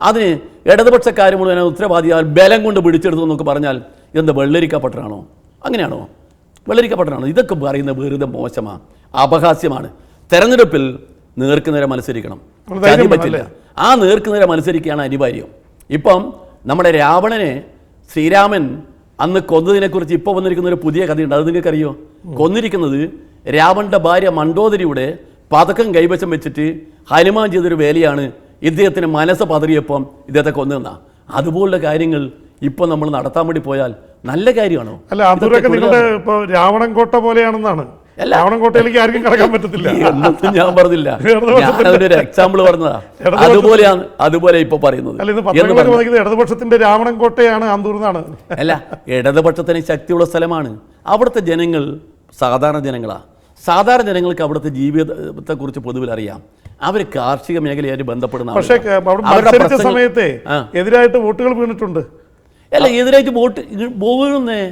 അതിന് ഇടതുപക്ഷക്കാർ മുഴുവൻ ഉത്തരവാദിയാൽ ബലം കൊണ്ട് പിടിച്ചെടുത്തു എന്നൊക്കെ പറഞ്ഞാൽ എന്ത് വെള്ളരിക്കപ്പെട്ടതാണോ? അങ്ങനെയാണോ? വെള്ളരിക്കപ്പെട്ടതാണോ? ഇതൊക്കെ പറയുന്നത് വെറുതെ മോശമാണ്, അപഹാസ്യമാണ്. തെരഞ്ഞെടുപ്പിൽ നേർക്കുനേരെ മത്സരിക്കണം, പറ്റില്ല. ആ നേർക്കുനേരെ മത്സരിക്കുകയാണ് അനിവാര്യം. ഇപ്പം നമ്മുടെ രാവണനെ ശ്രീരാമൻ അന്ന് കൊന്നതിനെക്കുറിച്ച് ഇപ്പോൾ വന്നിരിക്കുന്ന ഒരു പുതിയ കഥയുണ്ട്. അത് നിങ്ങൾക്കറിയോ? കൊന്നിരിക്കുന്നത് രാവണന്റെ ഭാര്യ മണ്ഡോദരിയുടെ പതക്കം കൈവശം വെച്ചിട്ട് ഹനുമാൻ ചെയ്തൊരു വേലയാണ്. ഇദ്ദേഹത്തിന് മനസ്സ് പതറിയപ്പം ഇദ്ദേഹത്തെ കൊന്നുവെന്നാ. അതുപോലുള്ള കാര്യങ്ങൾ ഇപ്പൊ നമ്മൾ നടത്താൻ വേണ്ടി പോയാൽ നല്ല കാര്യമാണോ? അല്ല, അതൊക്കെ നിങ്ങളുടെ ഇപ്പോൾ രാവണൻകോട്ട പോലെയാണെന്നാണ്. രാവണൻകോട്ടയിലേക്ക് ആർക്കും കടക്കാൻ പറ്റത്തില്ല എന്നൊന്നും ഞാൻ പറഞ്ഞില്ല, ഞാനതിനൊരു എക്സാമ്പിൾ പറഞ്ഞതാ. അതുപോലെ ഇപ്പൊ പറയുന്നത് ഇടതുപക്ഷത്തിന്റെ രാവണൻകോട്ടയാണ് ആന്തൂർ എന്നാണ്. അല്ല, ഇടതുപക്ഷത്തിന് ശക്തിയുള്ള സ്ഥലമാണ്. അവിടുത്തെ ജനങ്ങൾ സാധാരണ ജനങ്ങളാ. സാധാരണ ജനങ്ങൾക്ക് അവിടുത്തെ ജീവിതത്തെക്കുറിച്ച് പൊതുവിൽ അറിയാം. അവർ കാർഷിക മേഖലയായിട്ട് ബന്ധപ്പെടുന്ന, പക്ഷേ മത്സരിച്ച സമയത്തെ എതിരായിട്ട് വോട്ടുകൾ വീണിട്ടുണ്ട്. അല്ല, എതിരായിട്ട് വോട്ട് വീഴുന്നേ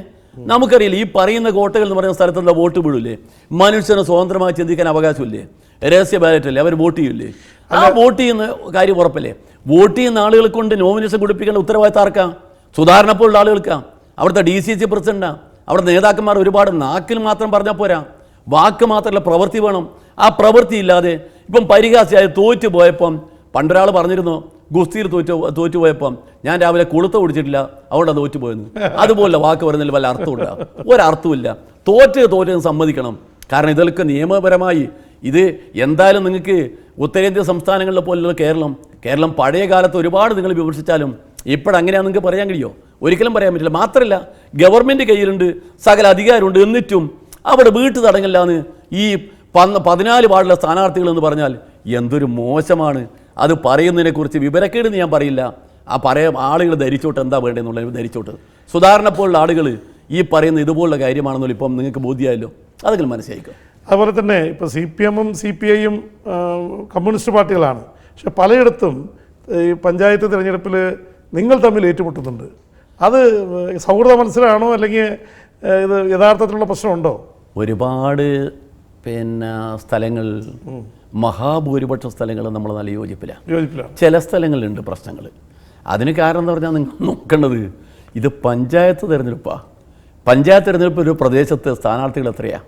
നമുക്കറിയില്ല. ഈ പറയുന്ന കോട്ടകൾ എന്ന് പറയുന്ന സ്ഥലത്തുള്ള വോട്ട് വീഴില്ലേ? മനുഷ്യന് സ്വതന്ത്രമായി ചിന്തിക്കാൻ അവകാശമില്ലേ? രഹസ്യ ബാലറ്റല്ലേ? അവർ വോട്ട് ചെയ്യില്ലേ? ആ വോട്ട് ചെയ്യുന്ന കാര്യം ഉറപ്പല്ലേ? വോട്ട് ചെയ്യുന്ന ആളുകളെ കൊണ്ട് നോമിനേഷൻ കൊടുപ്പിക്കേണ്ട ഉത്തരവാദിത്തം ആർക്കാം? സുധാകരനെ പോലുള്ള ആളുകൾക്കാണ്. അവിടുത്തെ DCC പ്രസിഡന്റാണ്. അവിടുത്തെ നേതാക്കന്മാർ ഒരുപാട് നാക്കിൽ മാത്രം പറഞ്ഞാൽ പോരാ, വാക്ക് മാത്രമല്ല പ്രവൃത്തി വേണം. ആ പ്രവൃത്തി ഇല്ലാതെ ഇപ്പം പരിഹാസ്യമായി തോറ്റു പോയപ്പം പണ്ടൊരാൾ പറഞ്ഞിരുന്നു, ഗുസ്തിയിൽ തോറ്റുപോയപ്പം ഞാൻ രാവിലെ കൊളുത്ത കുടിച്ചിട്ടില്ല അതുകൊണ്ടാണ് തോറ്റുപോയെന്ന്. അതുപോലെ വാക്ക് പറയുന്നതിൽ വല്ല അർത്ഥമില്ല, ഒരർത്ഥമില്ല. തോറ്റെന്ന് സമ്മതിക്കണം. കാരണം ഇതൊക്കെ നിയമപരമായി ഇത് എന്തായാലും നിങ്ങൾക്ക് ഉത്തരേന്ത്യൻ സംസ്ഥാനങ്ങളിലെ പോലുള്ള കേരളം പഴയ കാലത്ത് ഒരുപാട് നിങ്ങൾ വിമർശിച്ചാലും ഇപ്പോഴങ്ങനെയാണെന്ന് നിങ്ങൾക്ക് പറയാൻ കഴിയുമോ? ഒരിക്കലും പറയാൻ പറ്റില്ല. മാത്രമല്ല, ഗവൺമെൻറ് കയ്യിലുണ്ട്, സകല അധികാരമുണ്ട്, എന്നിട്ടും അവിടെ വീട്ടു തടങ്ങില്ലാന്ന് ഈ 14 വാർഡിലെ സ്ഥാനാർത്ഥികൾ എന്ന് പറഞ്ഞാൽ എന്തൊരു മോശമാണ്. അത് പറയുന്നതിനെക്കുറിച്ച് വിവരക്കേടെന്ന് ഞാൻ പറയില്ല. ആ ആളുകൾ ധരിച്ചോട്ട് എന്താ വേണ്ടതെന്നുള്ളത് ധരിച്ചോട്ട്. സുധാകരനെ പോലുള്ള ആളുകൾ ഈ പറയുന്ന ഇതുപോലുള്ള കാര്യമാണെന്നല്ലോ ഇപ്പം നിങ്ങൾക്ക് ബോധ്യമായല്ലോ, അതെങ്കിലും മനസ്സിലാക്കുക. അതുപോലെ തന്നെ ഇപ്പോൾ CPM-ഉം CPI-യും കമ്മ്യൂണിസ്റ്റ് പാർട്ടികളാണ്. പക്ഷെ പലയിടത്തും ഈ പഞ്ചായത്ത് തിരഞ്ഞെടുപ്പിൽ നിങ്ങൾ തമ്മിൽ ഏറ്റുമുട്ടുന്നുണ്ട്. അത് സൗഹൃദ മത്സരമാണോ അല്ലെങ്കിൽ ഇത് യഥാർത്ഥത്തിലുള്ള പ്രശ്നമുണ്ടോ? ഒരുപാട് സ്ഥലങ്ങൾ, മഹാഭൂരിപക്ഷ സ്ഥലങ്ങൾ നമ്മൾ നല്ല യോജിപ്പില്ല. ചില സ്ഥലങ്ങളിലുണ്ട് പ്രശ്നങ്ങൾ. അതിന് കാരണം എന്ന് പറഞ്ഞാൽ നിങ്ങൾ നോക്കേണ്ടത് ഇത് പഞ്ചായത്ത് തിരഞ്ഞെടുപ്പാണ്. പഞ്ചായത്ത് തിരഞ്ഞെടുപ്പ് ഒരു പ്രദേശത്ത് സ്ഥാനാർത്ഥികൾ എത്രയാണ്?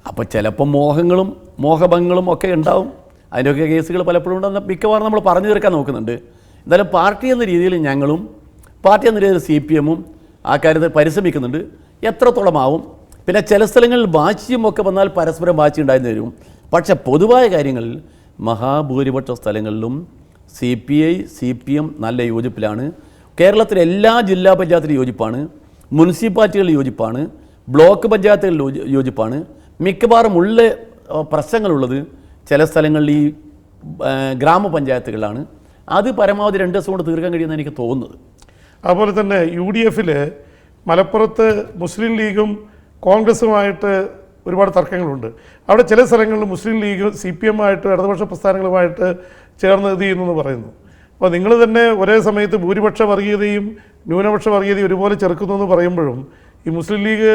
അപ്പോൾ ചിലപ്പോൾ മോഹഭംഗങ്ങളും ഒക്കെ ഉണ്ടാവും. അതിൻ്റെയൊക്കെ കേസുകൾ പലപ്പോഴും ഉണ്ടെന്ന് മിക്കവാറും നമ്മൾ പറഞ്ഞു തീർക്കാൻ നോക്കുന്നുണ്ട്. എന്തായാലും പാർട്ടി എന്ന രീതിയിൽ ഞങ്ങളും പാർട്ടി എന്ന രീതിയിൽ CPM-ഉം ആ കാര്യത്തിൽ പരിശ്രമിക്കുന്നുണ്ട്. എത്രത്തോളമാവും പിന്നെ ചില സ്ഥലങ്ങളിൽ വാശിയുമൊക്കെ വന്നാൽ പരസ്പരം വാശി ഉണ്ടായിരുന്നു വരും. പക്ഷേ പൊതുവായ കാര്യങ്ങളിൽ മഹാഭൂരിപക്ഷ സ്ഥലങ്ങളിലും CPI CPM നല്ല യോജിപ്പിലാണ്. കേരളത്തിലെ എല്ലാ ജില്ലാ പഞ്ചായത്തിലും യോജിപ്പാണ്, മുനിസിപ്പാലിറ്റികളിൽ യോജിപ്പാണ്, ബ്ലോക്ക് പഞ്ചായത്തുകളിൽ യോജിപ്പാണ്. മിക്കവാറും ഉള്ള പ്രശ്നങ്ങളുള്ളത് ചില സ്ഥലങ്ങളിൽ ഈ ഗ്രാമപഞ്ചായത്തുകളിലാണ്. അത് പരമാവധി 2 ദിവസം കൊണ്ട് തീർക്കാൻ കഴിയുമെന്ന് എനിക്ക് തോന്നുന്നത്. അതുപോലെ തന്നെ UDF-ൽ മലപ്പുറത്ത് മുസ്ലിം ലീഗും കോൺഗ്രസുമായിട്ട് ഒരുപാട് തർക്കങ്ങളുണ്ട്. അവിടെ ചില സ്ഥലങ്ങളിൽ മുസ്ലിം ലീഗ് CPM-ആയിട്ട് ഇടതുപക്ഷ പ്രസ്ഥാനങ്ങളുമായിട്ട് ചേർന്ന് ഇത് ചെയ്യുന്നു പറയുന്നു. അപ്പോൾ നിങ്ങൾ തന്നെ ഒരേ സമയത്ത് ഭൂരിപക്ഷ വർഗീയതയും ന്യൂനപക്ഷ വർഗീയതയും ഒരുപോലെ ചെറുക്കുന്നു എന്ന് പറയുമ്പോഴും ഈ മുസ്ലിം ലീഗ്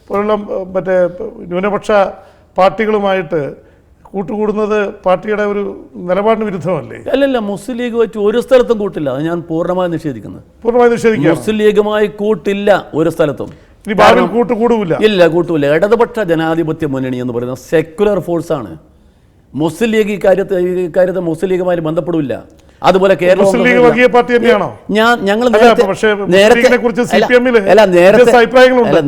പോലുള്ള മറ്റേ ന്യൂനപക്ഷ പാർട്ടികളുമായിട്ട് കൂട്ടുകൂടുന്നത് പാർട്ടിയുടെ ഒരു നിലപാടിന് വിരുദ്ധമല്ലേ? അല്ലല്ല, മുസ്ലിം ലീഗ് വെച്ച് ഒരു സ്ഥലത്തും കൂട്ടില്ല. അത് ഞാൻ പൂർണ്ണമായി നിഷേധിക്കുന്നു. മുസ്ലിം ലീഗുമായി കൂട്ടില്ല ഒരു സ്ഥലത്തും. ഇല്ല, കൂട്ടൂല. ഇടതുപക്ഷ ജനാധിപത്യ മുന്നണി എന്ന് പറയുന്നത് സെക്യുലർ ഫോഴ്സാണ്. മുസ്ലിം ലീഗ് ഇക്കാര്യത്തെ മുസ്ലിം ലീഗുമായി ബന്ധപ്പെടില്ല. അതുപോലെ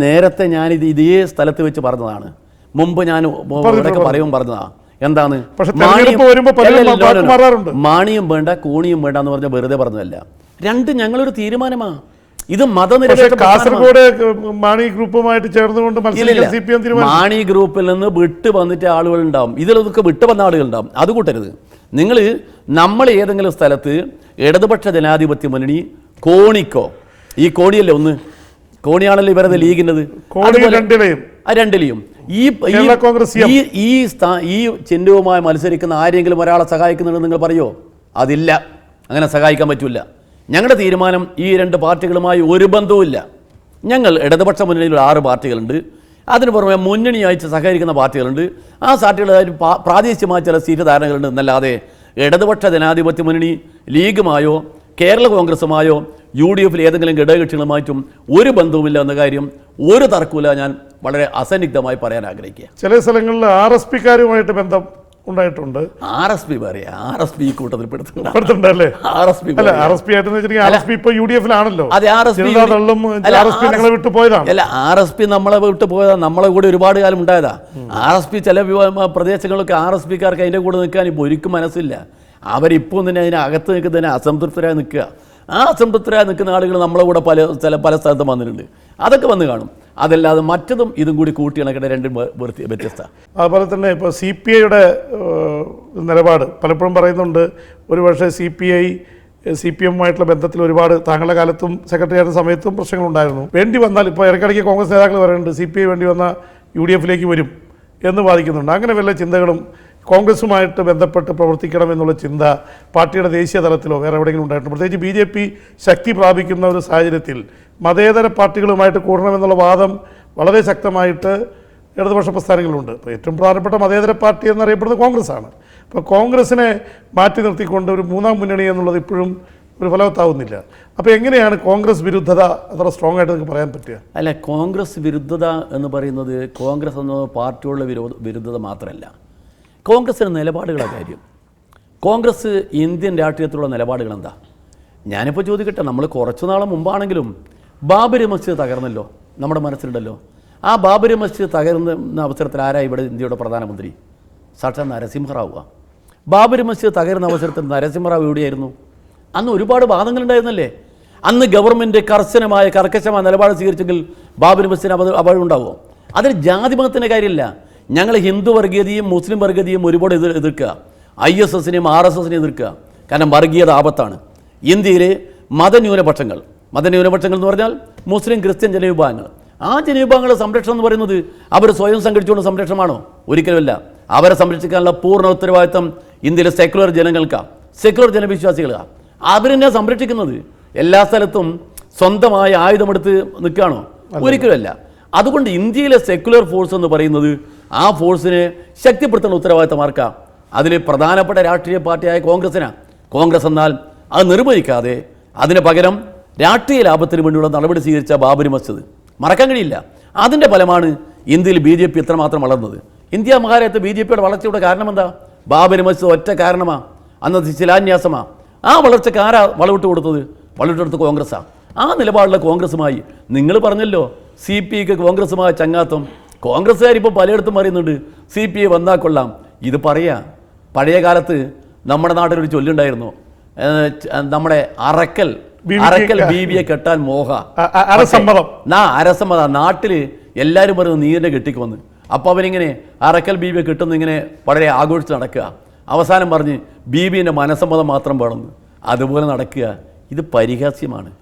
നേരത്തെ ഞാൻ ഇതേ സ്ഥലത്ത് വെച്ച് പറഞ്ഞതാണ്. മുമ്പ് ഞാൻ പറയുമ്പോൾ പറഞ്ഞതാ. എന്താണ് മാണിയും വേണ്ട കോണിയും വേണ്ട എന്ന് പറഞ്ഞാൽ വെറുതെ പറഞ്ഞതല്ല. രണ്ട് ഞങ്ങളൊരു തീരുമാനമാണ്. ഇത് മതനിരപേക്ഷ കാസർഗോഡ് മാണി ഗ്രൂപ്പുമായിട്ട് ചേർന്നുകൊണ്ട് മാണി ഗ്രൂപ്പിൽ നിന്ന് വിട്ട് വന്നിട്ട് ആളുകൾ ഉണ്ടാവും. ഇതിലൊക്കെ വിട്ട് വന്ന ആളുകൾ ഉണ്ടാവും. അത് കൂട്ടരുത്. നമ്മൾ ഏതെങ്കിലും സ്ഥലത്ത് ഇടതുപക്ഷ ജനാധിപത്യ മുന്നണി കോണിക്കോ, ഈ കോണിയല്ലേ ഒന്ന്, കോണിയാണല്ലോ ഇവരത് ലീഗിൻ്റെത്, രണ്ടിലെയും ഈ ചിഹ്നവുമായി മത്സരിക്കുന്ന ആരെങ്കിലും ഒരാളെ സഹായിക്കുന്നുണ്ടെന്ന് നിങ്ങൾ പറയോ? അതില്ല, അങ്ങനെ സഹായിക്കാൻ പറ്റില്ല. ഞങ്ങളുടെ തീരുമാനം ഈ 2 പാർട്ടികളുമായി ഒരു ബന്ധവുമില്ല. ഞങ്ങൾ ഇടതുപക്ഷ മുന്നണിയിൽ 6 പാർട്ടികളുണ്ട്. അതിന് പുറമെ മുന്നണിയായി സഹകരിക്കുന്ന പാർട്ടികളുണ്ട്. ആ പാർട്ടികളായിട്ട് പ്രാദേശികമായ ചില സീറ്റ് ധാരണകളുണ്ട് എന്നല്ലാതെ ഇടതുപക്ഷ ജനാധിപത്യ മുന്നണി ലീഗുമായോ കേരള കോൺഗ്രസുമായോ UDF-ൽ ഏതെങ്കിലും ഘടകകക്ഷികളുമായിട്ടും ഒരു ബന്ധവുമില്ല എന്ന കാര്യം ഒരു തർക്കമില്ല. ഞാൻ വളരെ അസന്നിഗ്ധമായി പറയാൻ ആഗ്രഹിക്കുക. ചില സ്ഥലങ്ങളിൽ RSP-കാരുമായിട്ട് ബന്ധം ഉണ്ടായിട്ടുണ്ട്. RSP പറയാ, RSP ഈ കൂട്ടത്തിൽ പെടുത്തുണ്ടല്ലേ? RSP നമ്മളെ വിട്ടു പോയതാ, നമ്മളെ കൂടെ ഒരുപാട് കാലം ഉണ്ടായതാ. RSP ചില പ്രദേശങ്ങളിലൊക്കെ RSP-കാർക്ക് അതിൻ്റെ കൂടെ നിൽക്കാൻ ഇപ്പോൾ ഒരിക്കലും മനസ്സില്ല. അവരിപ്പോൾ തന്നെ അതിനകത്ത് നിൽക്കുന്നതിന് അസംതൃപ്തരായി നിൽക്കുക. ആ അസംതൃപ്തരായി നിൽക്കുന്ന ആളുകൾ നമ്മളെ കൂടെ പല സ്ഥലത്തും വന്നിട്ടുണ്ട്. അതൊക്കെ വന്ന് കാണും. അതല്ലാതെ മറ്റതും ഇതും കൂടി കൂട്ടിയിണക്കേണ്ട 2 വ്യത്യസ്ത. അതുപോലെ തന്നെ ഇപ്പോൾ CPI-യുടെ നിലപാട് പലപ്പോഴും പറയുന്നുണ്ട്. ഒരുപക്ഷെ CPI CPM-ആയിട്ടുള്ള ബന്ധത്തിൽ ഒരുപാട് താങ്കളുടെ കാലത്തും സെക്രട്ടറി ആയിരുന്ന സമയത്തും പ്രശ്നങ്ങളുണ്ടായിരുന്നു. വേണ്ടി വന്നാൽ ഇപ്പോൾ ഇടയ്ക്കിടയ്ക്ക് കോൺഗ്രസ് നേതാക്കൾ പറയുന്നുണ്ട് CPI വേണ്ടി വന്ന UDF-ലേക്ക് വരും എന്ന് വാദിക്കുന്നുണ്ട്. അങ്ങനെ വല്ല ചിന്തകളും കോൺഗ്രസുമായിട്ട് ബന്ധപ്പെട്ട് പ്രവർത്തിക്കണം എന്നുള്ള ചിന്ത പാർട്ടിയുടെ ദേശീയ തലത്തിലോ വേറെ എവിടെയെങ്കിലും ഉണ്ടായിട്ടുണ്ട്? പ്രത്യേകിച്ച് BJP ശക്തി പ്രാപിക്കുന്ന ഒരു സാഹചര്യത്തിൽ മതേതര പാർട്ടികളുമായിട്ട് കൂടണമെന്നുള്ള വാദം വളരെ ശക്തമായിട്ട് ഇടതുപക്ഷ പ്രസ്ഥാനങ്ങളുണ്ട്. ഇപ്പോൾ ഏറ്റവും പ്രധാനപ്പെട്ട മതേതര പാർട്ടി എന്നറിയപ്പെടുന്നത് കോൺഗ്രസ്സാണ്. അപ്പോൾ കോൺഗ്രസിനെ മാറ്റി നിർത്തിക്കൊണ്ട് ഒരു 3ാം മുന്നണി എന്നുള്ളത് ഇപ്പോഴും ഒരു ഫലവത്താവുന്നില്ല. അപ്പോൾ എങ്ങനെയാണ് കോൺഗ്രസ് വിരുദ്ധത അത്ര സ്ട്രോങ് ആയിട്ട് നിങ്ങൾക്ക് പറയാൻ പറ്റുക? അല്ല, കോൺഗ്രസ് വിരുദ്ധത എന്ന് പറയുന്നത് കോൺഗ്രസ് എന്ന പാർട്ടിയുള്ള വിരുദ്ധത മാത്രമല്ല, കോൺഗ്രസിൻ്റെ നിലപാടുകളാണ് കാര്യം. കോൺഗ്രസ് ഇന്ത്യൻ രാഷ്ട്രീയത്തിലുള്ള നിലപാടുകൾ എന്താ? ഞാനിപ്പോൾ ചോദിക്കട്ടെ, നമ്മൾ കുറച്ച് നാൾ മുമ്പാണെങ്കിലും ബാബരി മസ്ജിദ് തകർന്നല്ലോ, നമ്മുടെ മനസ്സിലുണ്ടല്ലോ. ആ ബാബരി മസ്ജിദ് തകർന്ന അവസരത്തിൽ ആരാ ഇവിടെ ഇന്ത്യയുടെ പ്രധാനമന്ത്രി? സാക്ഷാത് നരസിംഹറാവുക. ബാബരി മസ്ജിദ് തകരുന്ന അവസരത്തിൽ നരസിംഹറാവു എവിടെയായിരുന്നു? അന്ന് ഒരുപാട് വാദങ്ങളുണ്ടായിരുന്നല്ലേ. അന്ന് ഗവൺമെൻറ് കർക്കശമായ നിലപാട് സ്വീകരിച്ചെങ്കിൽ ബാബരി മസ്ജിദിന് അപകടം ഉണ്ടാവുമോ? അതിൽ ജാതിമതത്തിൻ്റെ കാര്യമില്ല. ഞങ്ങൾ ഹിന്ദു വർഗീയതയും മുസ്ലിം വർഗീയതയും ഒരുപാട് എതിർക്കുക. ISS-നെയും RSS-നെയും എതിർക്കുക. കാരണം വർഗീയത ആപത്താണ്. ഇന്ത്യയിലെ മതന്യൂനപക്ഷങ്ങൾ എന്ന് പറഞ്ഞാൽ മുസ്ലിം ക്രിസ്ത്യൻ ജനവിഭാഗങ്ങൾ, ആ ജനവിഭാഗങ്ങളുടെ സംരക്ഷണം എന്ന് പറയുന്നത് അവർ സ്വയം സംഘടിച്ചുകൊണ്ട് സംരക്ഷണമാണോ? ഒരിക്കലുമല്ല. അവരെ സംരക്ഷിക്കാനുള്ള പൂർണ്ണ ഉത്തരവാദിത്തം ഇന്ത്യയിലെ സെക്യുലർ ജനങ്ങൾക്കാണ്. സെക്യുലർ ജനവിശ്വാസികളാണ്. അവരെന്നെ സംരക്ഷിക്കുന്നത്. എല്ലാ സ്ഥലത്തും സ്വന്തമായ ആയുധമെടുത്ത് നിൽക്കുകയാണോ? ഒരിക്കലുമല്ല. അതുകൊണ്ട് ഇന്ത്യയിലെ സെക്യുലർ ഫോഴ്സ് എന്ന് പറയുന്നത് ആ ഫോഴ്സിനെ ശക്തിപ്പെടുത്തുന്ന ഉത്തരവാദിത്തം ആർക്കാ? അതിൽ പ്രധാനപ്പെട്ട രാഷ്ട്രീയ പാർട്ടിയായ കോൺഗ്രസിനാണ്. കോൺഗ്രസ് എന്നാൽ അത് നിർവഹിക്കാതെ അതിന് പകരം രാഷ്ട്രീയ ലാഭത്തിന് വേണ്ടിയുള്ള നടപടി സ്വീകരിച്ച ബാബരി മസ്ജിദ് മറക്കാൻ കഴിയില്ല. അതിൻ്റെ ഫലമാണ് ഇന്ത്യയിൽ BJP ഇത്രമാത്രം വളർന്നത്. ഇന്ത്യ മഹാരാജ്യത്ത് BJPയുടെ വളർച്ചയുടെ കാരണം എന്താ? ബാബരി മസ്ജിദ് ഒറ്റ കാരണമാണ്. അന്നത്തെ ശിലാന്യാസമാണ്. ആ വളർച്ചയ്ക്ക് ആരാ വളവിട്ട് കൊടുത്തത്? വളവിട്ട് കൊടുത്തത് കോൺഗ്രസ്സാണ്. ആ നിലപാടുള്ള കോൺഗ്രസുമായി നിങ്ങൾ പറഞ്ഞല്ലോ CPIക്ക് കോൺഗ്രസുമായി ചങ്ങാത്തം. കോൺഗ്രസ്സുകാരിപ്പോൾ പലയിടത്തും പറയുന്നുണ്ട് CPI വന്നാൽ കൊള്ളാം. ഇത് പറയാ. പഴയ കാലത്ത് നമ്മുടെ നാട്ടിലൊരു ചൊല്ലുണ്ടായിരുന്നു, നമ്മുടെ അറക്കൽ ബീവിയെ കെട്ടാൻ മോഹ അരസമ്മതം. നാട്ടിൽ എല്ലാവരും പറയുന്നത് നീ എന്നെ കെട്ടിക്കുവന്ന്. അപ്പോൾ അവരിങ്ങനെ അറക്കൽ ബീവിയെ കിട്ടുന്ന ഇങ്ങനെ വളരെ ആഘോഷിച്ച് നടക്കുക. അവസാനം പറഞ്ഞ് ബീബിൻ്റെ മനസ്സമ്മതം മാത്രം വേണമെന്ന്. അതുപോലെ നടക്കുക. ഇത് പരിഹാസ്യമാണത്.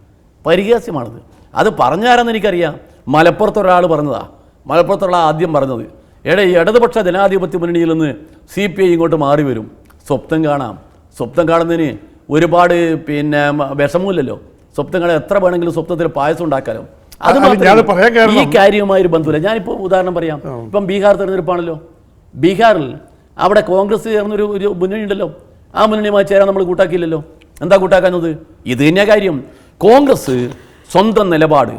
അത് പറഞ്ഞാരെന്ന് എനിക്കറിയാം. മലപ്പുറത്തൊരാൾ പറഞ്ഞതാ. മലപ്പുറത്തുള്ള ആദ്യം പറഞ്ഞത്, ഈ ഇടതുപക്ഷ ജനാധിപത്യ മുന്നണിയിൽ നിന്ന് CPI ഇങ്ങോട്ട് മാറി വരും. സ്വപ്നം കാണാം. സ്വപ്നം കാണുന്നതിന് ഒരുപാട് വിഷമമില്ലല്ലോ. സ്വപ്നം കാണാൻ എത്ര വേണമെങ്കിലും സ്വപ്നത്തിൽ പായസം ഉണ്ടാക്കാലോ. അത് ഈ കാര്യവുമായൊരു ബന്ധമില്ല. ഞാനിപ്പോൾ ഉദാഹരണം പറയാം. ഇപ്പം ബീഹാർ തെരഞ്ഞെടുപ്പാണല്ലോ. ബീഹാറിൽ അവിടെ കോൺഗ്രസ് ചേർന്നൊരു മുന്നണി ഉണ്ടല്ലോ. ആ മുന്നണിയുമായി ചേരാൻ നമ്മൾ കൂട്ടാക്കിയില്ലല്ലോ. എന്താ കൂട്ടാക്കുന്നത്? ഇത് തന്നെ കാര്യം. കോൺഗ്രസ് സ്വന്തം നിലപാട്,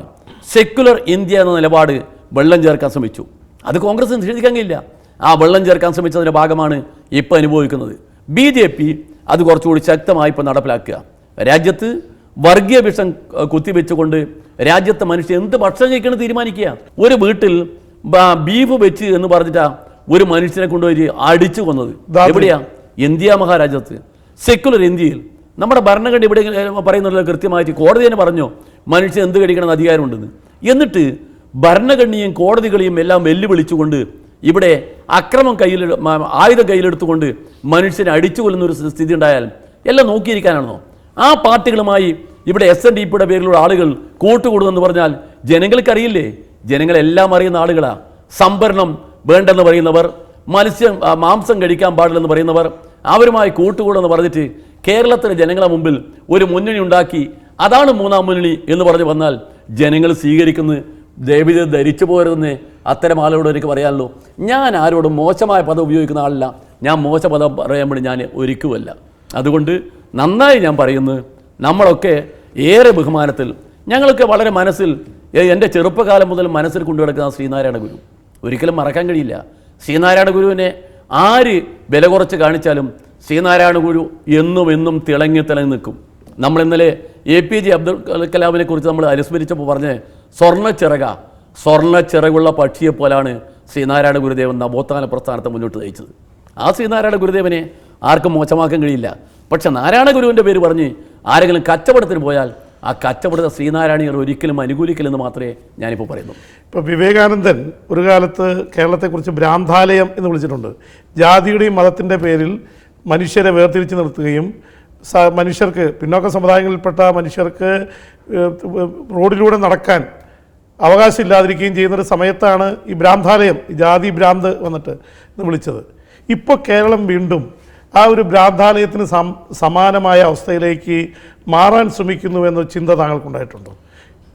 സെക്യുലർ ഇന്ത്യ എന്ന നിലപാട് വെള്ളം ചേർക്കാൻ ശ്രമിച്ചു. അത് കോൺഗ്രസ് നിഷേധിക്കാൻ കഴിയില്ല. ആ വെള്ളം ചേർക്കാൻ ശ്രമിച്ചതിൻ്റെ ഭാഗമാണ് ഇപ്പോൾ അനുഭവിക്കുന്നത്. BJP അത് കുറച്ചുകൂടി ശക്തമായി ഇപ്പോൾ നടപ്പിലാക്കുക. രാജ്യത്ത് വർഗീയ വിഷം കുത്തിവെച്ചുകൊണ്ട് രാജ്യത്തെ മനുഷ്യൻ എന്ത് ഭക്ഷണം കഴിക്കണം തീരുമാനിക്കുക. ഒരു വീട്ടിൽ ബീഫ് വെച്ച് എന്ന് പറഞ്ഞിട്ടാ ഒരു മനുഷ്യനെ കൊണ്ടുപോയി അടിച്ചു കൊന്നത്. എവിടെയാ? ഇന്ത്യ മഹാരാജ്യത്ത്, സെക്യുലർ ഇന്ത്യയിൽ. നമ്മുടെ ഭരണഘടന ഇവിടെ പറയുന്നുണ്ടല്ലോ കൃത്യമായിട്ട്. കോടതി തന്നെ പറഞ്ഞോ മനുഷ്യൻ എന്ത് കഴിക്കണമെന്ന് അധികാരമുണ്ടെന്ന്. എന്നിട്ട് ഭരണഘടനയും കോടതികളെയും എല്ലാം വെല്ലുവിളിച്ചുകൊണ്ട് ഇവിടെ അക്രമം ആയുധം കയ്യിലെടുത്തുകൊണ്ട് മനുഷ്യനെ അടിച്ചു കൊല്ലുന്ന ഒരു സ്ഥിതി ഉണ്ടായാൽ എല്ലാം നോക്കിയിരിക്കാനാണോ? ആ പാർട്ടികളുമായി ഇവിടെ SNDPയുടെ പേരിലുള്ള ആളുകൾ കൂട്ടുകൂടുമെന്ന് പറഞ്ഞാൽ ജനങ്ങൾക്കറിയില്ലേ? ജനങ്ങളെല്ലാം അറിയുന്ന ആളുകളാണ്. സംഭരണം വേണ്ടെന്ന് പറയുന്നവർ, മാംസം കഴിക്കാൻ പാടില്ലെന്ന് പറയുന്നവർ, അവരുമായി കൂട്ടുകൂടെന്ന് പറഞ്ഞിട്ട് കേരളത്തിലെ ജനങ്ങളെ മുമ്പിൽ ഒരു മുന്നണി ഉണ്ടാക്കി അതാണ് മൂന്നാം മുന്നണി എന്ന് പറഞ്ഞ് വന്നാൽ ജനങ്ങൾ സ്വീകരിക്കുന്നത് ദേവിത ധരിച്ചു പോരുതെന്ന് അത്തരം ആളോട് എനിക്ക് പറയാമല്ലോ. ഞാൻ ആരോടും മോശമായ പദം ഉപയോഗിക്കുന്ന ആളല്ല. ഞാൻ മോശ പദം പറയാൻ വേണ്ടി ഞാൻ ഒരുക്കുമല്ല. അതുകൊണ്ട് നന്നായി ഞാൻ പറയുന്നത്, നമ്മളൊക്കെ ഏറെ ബഹുമാനത്തിൽ, ഞങ്ങളൊക്കെ വളരെ മനസ്സിൽ, എൻ്റെ ചെറുപ്പകാലം മുതൽ മനസ്സിൽ കൊണ്ടുകിടക്കുന്ന ശ്രീനാരായണ ഗുരു ഒരിക്കലും മറക്കാൻ കഴിയില്ല. ശ്രീനാരായണ ഗുരുവിനെ ആര് വില കുറച്ച് കാണിച്ചാലും ശ്രീനാരായണ ഗുരു എന്നും തിളങ്ങി നിൽക്കും. നമ്മൾ ഇന്നലെ APJ അബ്ദുൽ കലാമിനെ കുറിച്ച് നമ്മൾ അനുസ്മരിച്ചപ്പോൾ പറഞ്ഞ് സ്വർണ്ണച്ചിറകുള്ള പക്ഷിയെ പോലാണ് ശ്രീനാരായണ ഗുരുദേവൻ നവോത്ഥാന പ്രസ്ഥാനത്തെ മുന്നോട്ട് നയിച്ചത്. ആ ശ്രീനാരായണ ഗുരുദേവനെ ആർക്കും മോശമാക്കാൻ കഴിയില്ല. പക്ഷെ നാരായണ ഗുരുവിൻ്റെ പേര് പറഞ്ഞ് ആരെങ്കിലും കച്ചവടത്തിന് പോയാൽ ആ കച്ചവടത്തെ ശ്രീനാരായണീയർ ഒരിക്കലും അനുകൂലിക്കില്ലെന്ന് മാത്രമേ ഞാനിപ്പോൾ പറയുന്നു. ഇപ്പോൾ വിവേകാനന്ദൻ ഒരു കാലത്ത് കേരളത്തെക്കുറിച്ച് ഭ്രാന്താലയം എന്ന് വിളിച്ചിട്ടുണ്ട്. ജാതിയുടെയും മതത്തിൻ്റെ പേരിൽ മനുഷ്യരെ വേർതിരിച്ച് നിർത്തുകയും മനുഷ്യർക്ക്, പിന്നോക്ക സമുദായങ്ങളിൽപ്പെട്ട മനുഷ്യർക്ക് റോഡിലൂടെ നടക്കാൻ അവകാശമില്ലാതിരിക്കുകയും ചെയ്യുന്നൊരു സമയത്താണ് ഈ ഭ്രാന്താലയം, ഈ ജാതി ഭ്രാന്ത് വന്നിട്ട് വിളിച്ചത്. ഇപ്പോൾ കേരളം വീണ്ടും ആ ഒരു ഭ്രാന്താലയത്തിന് സമാനമായ അവസ്ഥയിലേക്ക് മാറാൻ ശ്രമിക്കുന്നു എന്നൊരു ചിന്ത താങ്കൾക്കുണ്ടായിട്ടുണ്ടോ?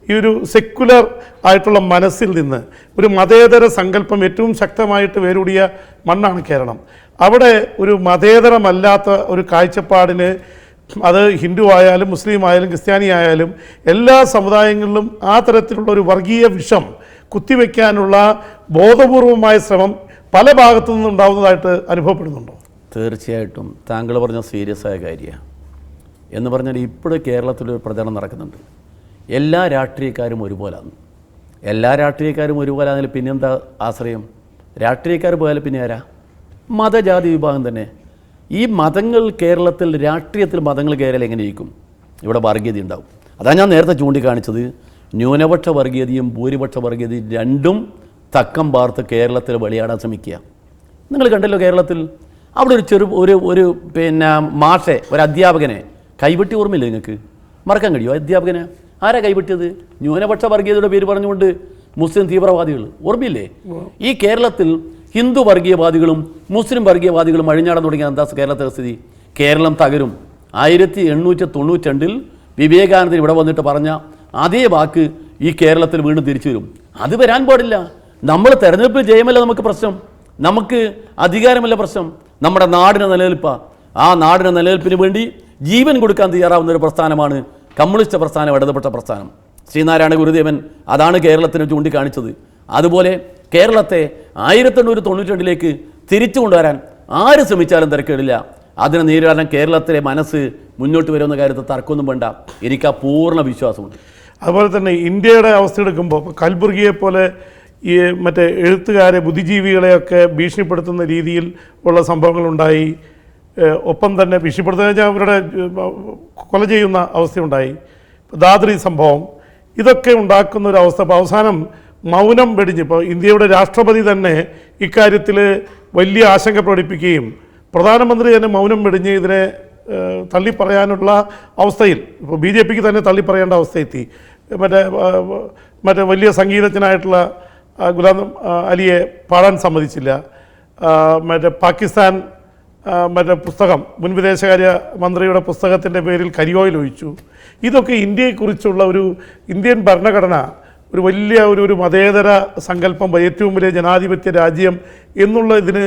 ഈ ഒരു സെക്യുലർ ആയിട്ടുള്ള മനസ്സിൽ നിന്ന് ഒരു മതേതര സങ്കല്പം ഏറ്റവും ശക്തമായിട്ട് വേരൂടിയ മണ്ണാണ് കേരളം. അവിടെ ഒരു മതേതരമല്ലാത്ത ഒരു കാഴ്ചപ്പാടിന്, അത് ഹിന്ദു ആയാലും മുസ്ലിം ആയാലും ക്രിസ്ത്യാനി ആയാലും എല്ലാ സമുദായങ്ങളിലും ആ തരത്തിലുള്ള ഒരു വർഗീയ വിഷം കുത്തിവെക്കാനുള്ള ബോധപൂർവമായ ശ്രമം പല ഭാഗത്തു നിന്നുണ്ടാവുന്നതായിട്ട് അനുഭവപ്പെടുന്നുണ്ടോ? തീർച്ചയായിട്ടും താങ്കൾ പറഞ്ഞ സീരിയസ് ആയ കാര്യമാണ്. എന്ന് പറഞ്ഞാൽ ഇപ്പോഴും കേരളത്തിലൊരു പ്രചരണം നടക്കുന്നുണ്ട്. എല്ലാ രാഷ്ട്രീയക്കാരും ഒരുപോലാണ്. എല്ലാ രാഷ്ട്രീയക്കാരും ഒരുപോലാണെങ്കിൽ പിന്നെന്താ ആശ്രയം? രാഷ്ട്രീയക്കാർ പോയാലും പിന്നെ ആരാ? മതജാതി വിഭാഗം തന്നെ. ഈ മതങ്ങൾ കേരളത്തിൽ, രാഷ്ട്രീയത്തിൽ മതങ്ങൾ കയറിയാൽ എങ്ങനെ ഇരിക്കും? ഇവിടെ വർഗീയത ഉണ്ടാവും. അതാണ് ഞാൻ നേരത്തെ ചൂണ്ടിക്കാണിച്ചത്. ന്യൂനപക്ഷ വർഗീയതയും ഭൂരിപക്ഷ വർഗീയതയും രണ്ടും തക്കം പാർത്ത് കേരളത്തിൽ വെളിയാടാൻ ശ്രമിക്കുക. നിങ്ങൾ കണ്ടല്ലോ കേരളത്തിൽ അവിടെ ഒരു മാഷെ, ഒരു അധ്യാപകനെ കൈവെട്ടി ഓർമ്മയില്ല നിങ്ങൾക്ക്? മറക്കാൻ കഴിയുമോ? അധ്യാപകനെ ആരാ കൈവെട്ടിയത്? ന്യൂനപക്ഷ വർഗീയതയുടെ പേര് പറഞ്ഞുകൊണ്ട് മുസ്ലിം തീവ്രവാദികൾ. ഓർമ്മയില്ലേ? ഈ കേരളത്തിൽ ഹിന്ദു വർഗീയവാദികളും മുസ്ലിം വർഗീയവാദികളും അഴിഞ്ഞാടാൻ തുടങ്ങിയ എന്താ കേരളത്തിലെ സ്ഥിതി? കേരളം തകരും. 1892 വിവേകാനന്ദൻ ഇവിടെ വന്നിട്ട് പറഞ്ഞ അതേ വാക്ക് ഈ കേരളത്തിൽ വീണ്ടും തിരിച്ചു വരും. അത് വരാൻ പാടില്ല. നമ്മൾ തെരഞ്ഞെടുപ്പിൽ ജയമല്ല നമുക്ക് പ്രശ്നം, നമുക്ക് അധികാരമല്ല പ്രശ്നം, നമ്മുടെ നാടിന് നിലനിൽപ്പാണ്. ആ നാടിന് നിലനിൽപ്പിന് വേണ്ടി ജീവൻ കൊടുക്കാൻ തയ്യാറാവുന്ന ഒരു പ്രസ്ഥാനമാണ് കമ്മ്യൂണിസ്റ്റ് പ്രസ്ഥാനം, ഇടതുപക്ഷ പ്രസ്ഥാനം. ശ്രീനാരായണ ഗുരുദേവൻ അതാണ് കേരളത്തിന് ചൂണ്ടിക്കാണിച്ചത്. അതുപോലെ കേരളത്തെ 1892 തിരിച്ചു കൊണ്ടുവരാൻ ആര് ശ്രമിച്ചാലും തിരക്കേടില്ല. അതിനെ നേരിടാൻ കേരളത്തിലെ മനസ്സ് മുന്നോട്ട് വരുന്ന കാര്യത്തിൽ തർക്കമൊന്നും വേണ്ട. എനിക്ക് ആ പൂർണ്ണ വിശ്വാസമുണ്ട്. അതുപോലെ തന്നെ ഇന്ത്യയുടെ അവസ്ഥ എടുക്കുമ്പോൾ കൽബുർഗിയെ പോലെ ഈ മറ്റേ എഴുത്തുകാരെ, ബുദ്ധിജീവികളെയൊക്കെ ഭീഷണിപ്പെടുത്തുന്ന രീതിയിൽ ഉള്ള സംഭവങ്ങളുണ്ടായി. ഒപ്പം തന്നെ ഭീഷണിപ്പെടുത്തുക വെച്ചാൽ അവരുടെ കൊല ചെയ്യുന്ന അവസ്ഥയുണ്ടായി. ദാദ്രി സംഭവം, ഇതൊക്കെ ഉണ്ടാക്കുന്ന ഒരു അവസ്ഥ. അപ്പോൾ അവസാനം മൗനം വെടിഞ്ഞ് ഇപ്പോൾ ഇന്ത്യയുടെ രാഷ്ട്രപതി തന്നെ ഇക്കാര്യത്തിൽ വലിയ ആശങ്ക പ്രകടിപ്പിക്കുകയും പ്രധാനമന്ത്രി തന്നെ മൗനം വെടിഞ്ഞ് ഇതിനെ തള്ളിപ്പറയാനുള്ള അവസ്ഥയിൽ, ഇപ്പോൾ BJPക്ക് തന്നെ തള്ളിപ്പറയേണ്ട അവസ്ഥയെത്തി. മറ്റേ വലിയ സംഗീതജ്ഞനായിട്ടുള്ള ഗുലാം അലിയെ പാടാൻ സമ്മതിച്ചില്ല. പാകിസ്ഥാൻ പുസ്തകം, മുൻ വിദേശകാര്യ മന്ത്രിയുടെ പുസ്തകത്തിൻ്റെ പേരിൽ കരിയോയിൽ ഒഴിച്ചു. ഇതൊക്കെ ഇന്ത്യയെക്കുറിച്ചുള്ള ഒരു ഇന്ത്യൻ ഭരണഘടന ഒരു വലിയ ഒരു മതേതര സങ്കല്പം, ഏറ്റവും വലിയ ജനാധിപത്യ രാജ്യം എന്നുള്ള ഇതിന്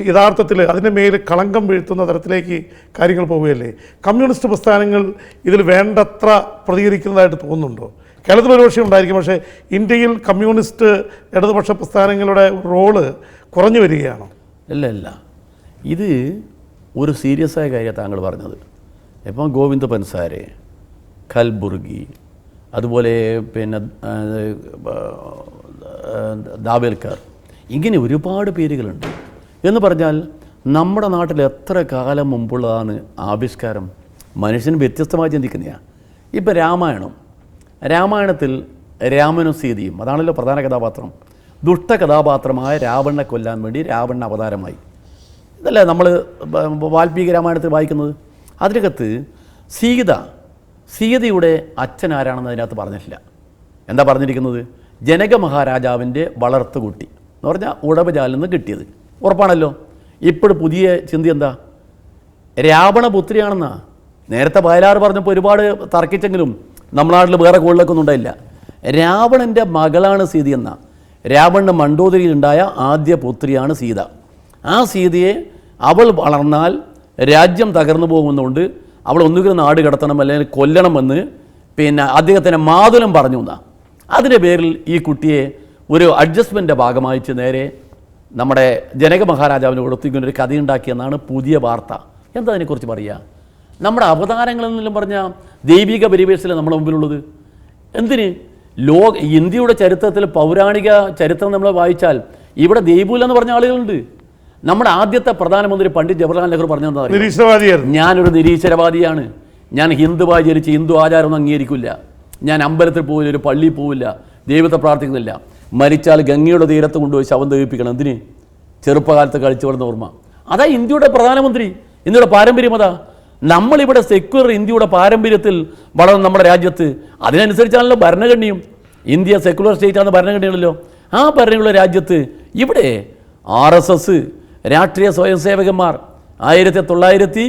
യഥാർത്ഥത്തിൽ അതിൻ്റെ മേൽ കളങ്കം വീഴ്ത്തുന്ന തരത്തിലേക്ക് കാര്യങ്ങൾ പോവുകയല്ലേ. കമ്മ്യൂണിസ്റ്റ് പ്രസ്ഥാനങ്ങൾ ഇതിൽ വേണ്ടത്ര പ്രതികരിക്കുന്നതായിട്ട് തോന്നുന്നുണ്ടോ? കേരളത്തിൽ ഒരുപക്ഷെ ഉണ്ടായിരിക്കും, പക്ഷേ ഇന്ത്യയിൽ കമ്മ്യൂണിസ്റ്റ് ഇടതുപക്ഷ പ്രസ്ഥാനങ്ങളുടെ റോള് കുറഞ്ഞു വരികയാണോ? ഇല്ല, ഇത് ഒരു സീരിയസ് ആയ കാര്യമാണ് താങ്കൾ പറഞ്ഞത്. ഇപ്പം ഗോവിന്ദ പൻസാരെ, കൽബുർഗി, അതുപോലെ പിന്നെ ദാവേൽക്കർ, ഇങ്ങനെ ഒരുപാട് പേരുകളുണ്ട്. എന്ന് പറഞ്ഞാൽ നമ്മുടെ നാട്ടിൽ എത്ര കാലം മുമ്പുള്ളതാണ് ആവിഷ്കാരം. മനുഷ്യൻ വ്യത്യസ്തമായി ചിന്തിക്കുന്നതാണ്. ഇപ്പം രാമായണത്തിൽ രാമനും സീതയും, അതാണല്ലോ പ്രധാന കഥാപാത്രം. ദുഷ്ട കഥാപാത്രമായ രാവണനെ കൊല്ലാൻ വേണ്ടി രാവണ അവതാരമായി. ഇതല്ലേ നമ്മൾ വാൽമീകി രാമായണത്തിൽ വായിക്കുന്നത്. അതിനകത്ത് സീതയുടെ അച്ഛൻ ആരാണെന്ന് അതിനകത്ത് പറഞ്ഞിട്ടില്ല. എന്താ പറഞ്ഞിരിക്കുന്നത്? ജനക മഹാരാജാവിൻ്റെ വളർത്തുകുട്ടി എന്ന് പറഞ്ഞാൽ ഉടവജാലിൽ നിന്ന് കിട്ടിയത്. ഉറപ്പാണല്ലോ. ഇപ്പോൾ പുതിയ ചിന്ത എന്താ? രാവണപുത്രിയാണെന്നാ. നേരത്തെ വയലാർ പറഞ്ഞപ്പോൾ ഒരുപാട് തർക്കിച്ചെങ്കിലും നമ്മുടെ നാട്ടിൽ വേറെ കോളിലൊക്കെ ഒന്നും ഉണ്ടായില്ല. രാവണൻ്റെ മകളാണ് സീതയെന്ന. രാവണൻ്റെ മണ്ഡോദരിയിലുണ്ടായ ആദ്യ പുത്രിയാണ് സീത. ആ സീതയെ അവൾ വളർന്നാൽ രാജ്യം തകർന്നു പോകുന്നതുകൊണ്ട് അവൾ ഒന്നുകിൽ നാട് കടത്തണം അല്ലെങ്കിൽ കൊല്ലണമെന്ന് പിന്നെ അദ്ദേഹത്തിൻ്റെ മാതുലം പറഞ്ഞു എന്നാ. അതിൻ്റെ പേരിൽ ഈ കുട്ടിയെ ഒരു അഡ്ജസ്റ്റ്മെൻ്റെ ഭാഗമായിട്ട് നേരെ നമ്മുടെ ജനക മഹാരാജാവിന് കൊടുത്തിങ്ങനൊരു കഥയുണ്ടാക്കിയെന്നാണ് പുതിയ വാർത്ത. എന്താ അതിനെക്കുറിച്ച് പറയുക? നമ്മുടെ അവതാരങ്ങളെന്നെല്ലാം പറഞ്ഞാൽ ദൈവിക പരിവേഷത്തിൽ നമ്മുടെ മുമ്പിലുള്ളത് എന്തിന്? ഇന്ത്യയുടെ ചരിത്രത്തിൽ പൗരാണിക ചരിത്രം നമ്മൾ വായിച്ചാൽ ഇവിടെ ദൈവമില്ല എന്ന് പറഞ്ഞ ആളുകളുണ്ട്. നമ്മുടെ ആദ്യത്തെ പ്രധാനമന്ത്രി പണ്ഡിറ്റ് ജവഹർലാൽ നെഹ്റു പറഞ്ഞെന്താ? ഞാനൊരു നിരീശ്വരവാദിയാണ്. ഞാൻ ഹിന്ദുവായി ജനിച്ച് ഹിന്ദു ആചാരമൊന്നും അംഗീകരിക്കില്ല. ഞാൻ അമ്പലത്തിൽ പോവില്ല, ഒരു പള്ളിയിൽ പോവില്ല, ദൈവത്തെ പ്രാർത്ഥിക്കുന്നില്ല. മരിച്ചാൽ ഗംഗയുടെ തീരത്ത് കൊണ്ടുപോയി ശവം ദഹിപ്പിക്കണം. എന്തിന്? ചെറുപ്പകാലത്ത് കളിച്ചു വളർന്ന ഓർമ്മ. അതാ ഇന്ത്യയുടെ പ്രധാനമന്ത്രി. ഇന്ത്യയുടെ പാരമ്പര്യം അതാ. നമ്മളിവിടെ സെക്യുലർ ഇന്ത്യയുടെ പാരമ്പര്യത്തിൽ വളർന്ന നമ്മുടെ രാജ്യത്ത് അതിനനുസരിച്ചാണല്ലോ ഭരണഘടനയും. ഇന്ത്യ സെക്യുലർ സ്റ്റേറ്റാണ്, ഭരണഘടനയാണല്ലോ. ആ ഭരണഘടനയുള്ള രാജ്യത്ത് ഇവിടെ RSS രാഷ്ട്രീയ സ്വയംസേവകന്മാർ 1925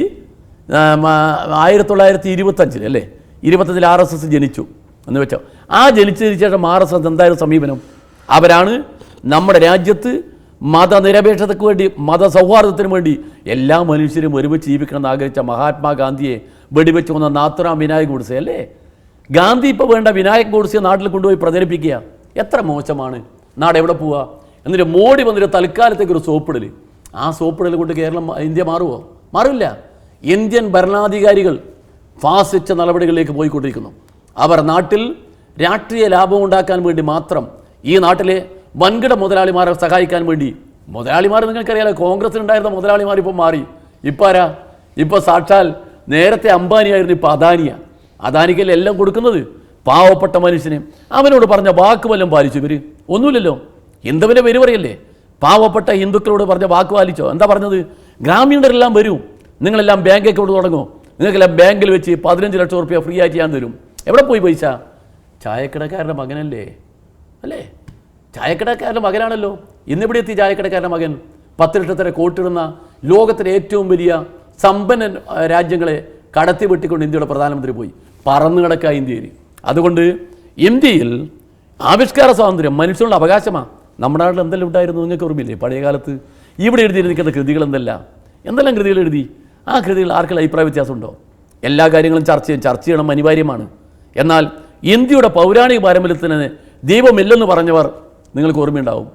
അല്ലേ, 25 RSS ജനിച്ചു എന്ന് വെച്ചോ. ആ ജനിച്ചതിന് ശേഷം RSS എന്തായാലും സമീപനം? അവരാണ് നമ്മുടെ രാജ്യത്ത് മതനിരപേക്ഷതയ്ക്ക് വേണ്ടി, മതസൗഹാർദ്ദത്തിന് വേണ്ടി എല്ലാ മനുഷ്യരും ഒരുമിച്ച് ജീവിക്കണമെന്ന് ആഗ്രഹിച്ച മഹാത്മാഗാന്ധിയെ വെടിവെച്ച് കൊന്ന നാഥുറാം വിനായക് ഗോഡ്സെ അല്ലേ. ഗാന്ധി ഇപ്പോൾ വേണ്ട വിനായക് ഗോഡ്സെ നാട്ടിൽ കൊണ്ടുപോയി പ്രചരിപ്പിക്കുക. എത്ര മോശമാണ്. നാട് എവിടെ പോവുക? എന്നിട്ട് മോഡി വന്നിട്ട് തൽക്കാലത്തേക്ക് ഒരു സോപ്പിടൽ. ആ സോപ്പിടൽ കൊണ്ട് ഇന്ത്യ മാറുമോ? മാറില്ല. ഇന്ത്യൻ ഭരണാധികാരികൾ ഫാസിസ്റ്റ് നടപടികളിലേക്ക് പോയിക്കൊണ്ടിരിക്കുന്നു. അവർ നാട്ടിൽ രാഷ്ട്രീയ ലാഭം ഉണ്ടാക്കാൻ വേണ്ടി മാത്രം, ഈ നാട്ടിലെ വൻകിട മുതലാളിമാരെ സഹായിക്കാൻ വേണ്ടി. മുതലാളിമാർ നിങ്ങൾക്കറിയാലോ, കോൺഗ്രസിനുണ്ടായിരുന്ന മുതലാളിമാർ ഇപ്പോൾ മാറി. ഇപ്പോൾ ആരാ? ഇപ്പോൾ സാക്ഷാൽ നേരത്തെ അംബാനിയായിരുന്നു, ഇപ്പോൾ അദാനിയാണ്. അദാനിക്കല്ലേ എല്ലാം കൊടുക്കുന്നത് പാവപ്പെട്ട മനുഷ്യന്. അവനോട് പറഞ്ഞ വാക്ക് വല്ലതും പാലിച്ചു ഇവർ? ഒന്നുമില്ലല്ലോ. ഹിന്ദുവിൻ്റെ പേര് പറയല്ലേ. പാവപ്പെട്ട ഹിന്ദുക്കളോട് പറഞ്ഞ വാക്ക് പാലിച്ചോ? എന്താ പറഞ്ഞത്? ഗ്രാമീണരെല്ലാം വരും, നിങ്ങളെല്ലാം ബാങ്ക് അക്കൗണ്ട് തുടങ്ങുമോ, നിങ്ങൾക്കെല്ലാം ബാങ്കിൽ വെച്ച് 15 ലക്ഷം റുപ്യ ഫ്രീ ആയിട്ട് ഞാൻ തരും. എവിടെ പോയി പൈസ? ചായക്കടക്കാരൻ്റെ മകനല്ലേ അല്ലേ? ചായക്കടക്കാരൻ്റെ മകനാണല്ലോ. ഇന്നിവിടെ എത്തി ചായക്കടക്കാരൻ്റെ മകൻ. 10 ലക്ഷത്തിൻ്റെ കോട്ടിടുന്ന ലോകത്തിലെ ഏറ്റവും വലിയ സമ്പന്ന രാജ്യങ്ങളെ കടത്തി വെട്ടിക്കൊണ്ട് ഇന്ത്യയുടെ പ്രധാനമന്ത്രി പോയി. പറന്നു കിടക്കുക ഇന്ത്യയിൽ. അതുകൊണ്ട് ഇന്ത്യയിൽ ആവിഷ്കാര സ്വാതന്ത്ര്യം മനുഷ്യനുള്ള അവകാശമാണ്. നമ്മുടെ നാട്ടിൽ എന്തെല്ലാം ഉണ്ടായിരുന്നു നിങ്ങൾക്ക് ഓർമ്മയില്ലേ? പഴയ കാലത്ത് ഇവിടെ എഴുതിയിരിക്കുന്ന കൃതികൾ എന്തെല്ലാം കൃതികൾ എഴുതി? ആ കൃതികൾ ആർക്കെല്ലാം അഭിപ്രായ വ്യത്യാസമുണ്ടോ? എല്ലാ കാര്യങ്ങളും ചർച്ച ചെയ്യണം, അനിവാര്യമാണ്. എന്നാൽ ഇന്ത്യയുടെ പൗരാണിക പാരമ്പര്യത്തിന് ദൈവമില്ലെന്ന് പറഞ്ഞവർ നിങ്ങൾക്ക് ഓർമ്മയുണ്ടാവും.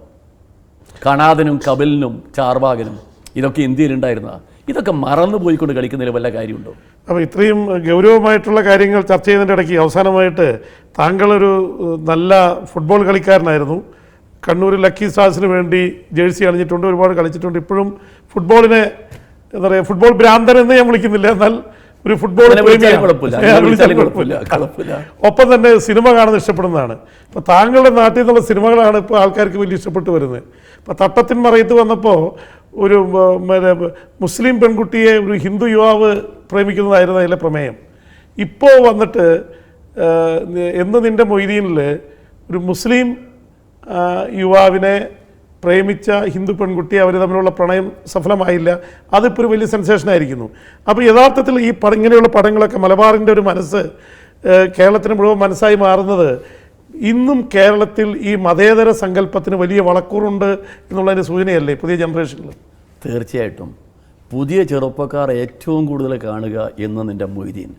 കണാദനും കപിലനും ചാർവാകനും ഇതൊക്കെ ഇന്ത്യയിലുണ്ടായിരുന്നതാണ്. ഇതൊക്കെ മറന്നു പോയിക്കൊണ്ട് കളിക്കുന്നതിൽ വല്ല കാര്യമുണ്ടോ? അപ്പോൾ ഇത്രയും ഗൗരവമായിട്ടുള്ള കാര്യങ്ങൾ ചർച്ച ചെയ്യുന്നതിൻ്റെ ഇടയ്ക്ക് അവസാനമായിട്ട് താങ്കളൊരു നല്ല ഫുട്ബോൾ കളിക്കാരനായിരുന്നു. കണ്ണൂർ ലക്കി സ്റ്റാർസിന് വേണ്ടി ജേഴ്സി അണിഞ്ഞിട്ടുണ്ട്, ഒരുപാട് കളിച്ചിട്ടുണ്ട്. ഇപ്പോഴും ഫുട്ബോളിനെ എന്താ പറയുക, ഫുട്ബോൾ ഭ്രാന്തൻ എന്ന് ഞാൻ വിളിക്കുന്നില്ല, എന്നാൽ ഒരു ഫുട്ബോൾ ഒപ്പം തന്നെ സിനിമ കാണുന്നത് ഇഷ്ടപ്പെടുന്നതാണ്. ഇപ്പോൾ താങ്കളുടെ നാട്ടിൽ നിന്നുള്ള സിനിമകളാണ് ഇപ്പോൾ ആൾക്കാർക്ക് വലിയ ഇഷ്ടപ്പെട്ട് വരുന്നത്. ഇപ്പോൾ തട്ടത്തിൻ മറയത്ത് വന്നപ്പോൾ ഒരു മുസ്ലിം പെൺകുട്ടിയെ ഒരു ഹിന്ദു യുവാവ് പ്രേമിക്കുന്നതായിരുന്നു അതിലെ പ്രമേയം. ഇപ്പോൾ വന്നിട്ട് എന്ന് നിൻ്റെ മൊയ്തീനിൽ ഒരു മുസ്ലിം യുവാവിനെ പ്രേമിച്ച ഹിന്ദു പെൺകുട്ടി, അവർ തമ്മിലുള്ള പ്രണയം സഫലമായില്ല. അതിപ്പോൾ ഒരു വലിയ സെൻസേഷനായിരിക്കുന്നു. അപ്പോൾ യഥാർത്ഥത്തിൽ ഈ ഇങ്ങനെയുള്ള പടങ്ങളൊക്കെ മലബാറിൻ്റെ ഒരു മനസ്സ് കേരളത്തിന് മുഴുവൻ മനസ്സായി മാറുന്നത് ഇന്നും കേരളത്തിൽ ഈ മതേതര സങ്കല്പത്തിന് വലിയ വളക്കൂറുണ്ട് എന്നുള്ളതിൻ്റെ സൂചനയല്ലേ പുതിയ ജനറേഷനിൽ? തീർച്ചയായിട്ടും. പുതിയ ചെറുപ്പക്കാർ ഏറ്റവും കൂടുതൽ കാണുക എന്ന് നിൻ്റെ മൊയ്തീൻ.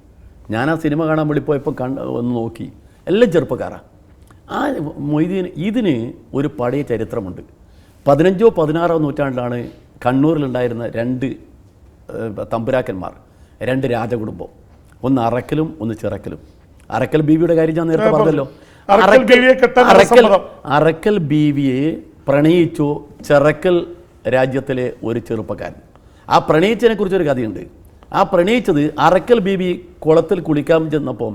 ഞാൻ ആ സിനിമ കാണാൻ വേണ്ടി പോയപ്പോൾ ഒന്ന് നോക്കി, എല്ലാം ചെറുപ്പക്കാരാണ്. ആ മൊയ്തീൻ ഇതിന് ഒരു പഴയ ചരിത്രമുണ്ട്. 15ഓ 16ഓ നൂറ്റാണ്ടിലാണ് കണ്ണൂരിലുണ്ടായിരുന്ന 2 തമ്പുരാക്കന്മാർ, 2 രാജകുടുംബം. ഒന്ന് അറക്കലും ഒന്ന് ചിറക്കലും. അറക്കൽ ബീവിയുടെ കാര്യം ഞാൻ നേരത്തെ പറഞ്ഞല്ലോ. അറക്കൽ ബീവിയെ പ്രണയിച്ചു ചിറക്കൽ രാജ്യത്തിലെ ഒരു ചെറുപ്പക്കാരൻ. ആ പ്രണയിച്ചതിനെ കുറിച്ചൊരു കഥയുണ്ട്. ആ പ്രണയിച്ചത് അറക്കൽ ബീവി കുളത്തിൽ കുളിക്കാൻ ചെന്നപ്പോൾ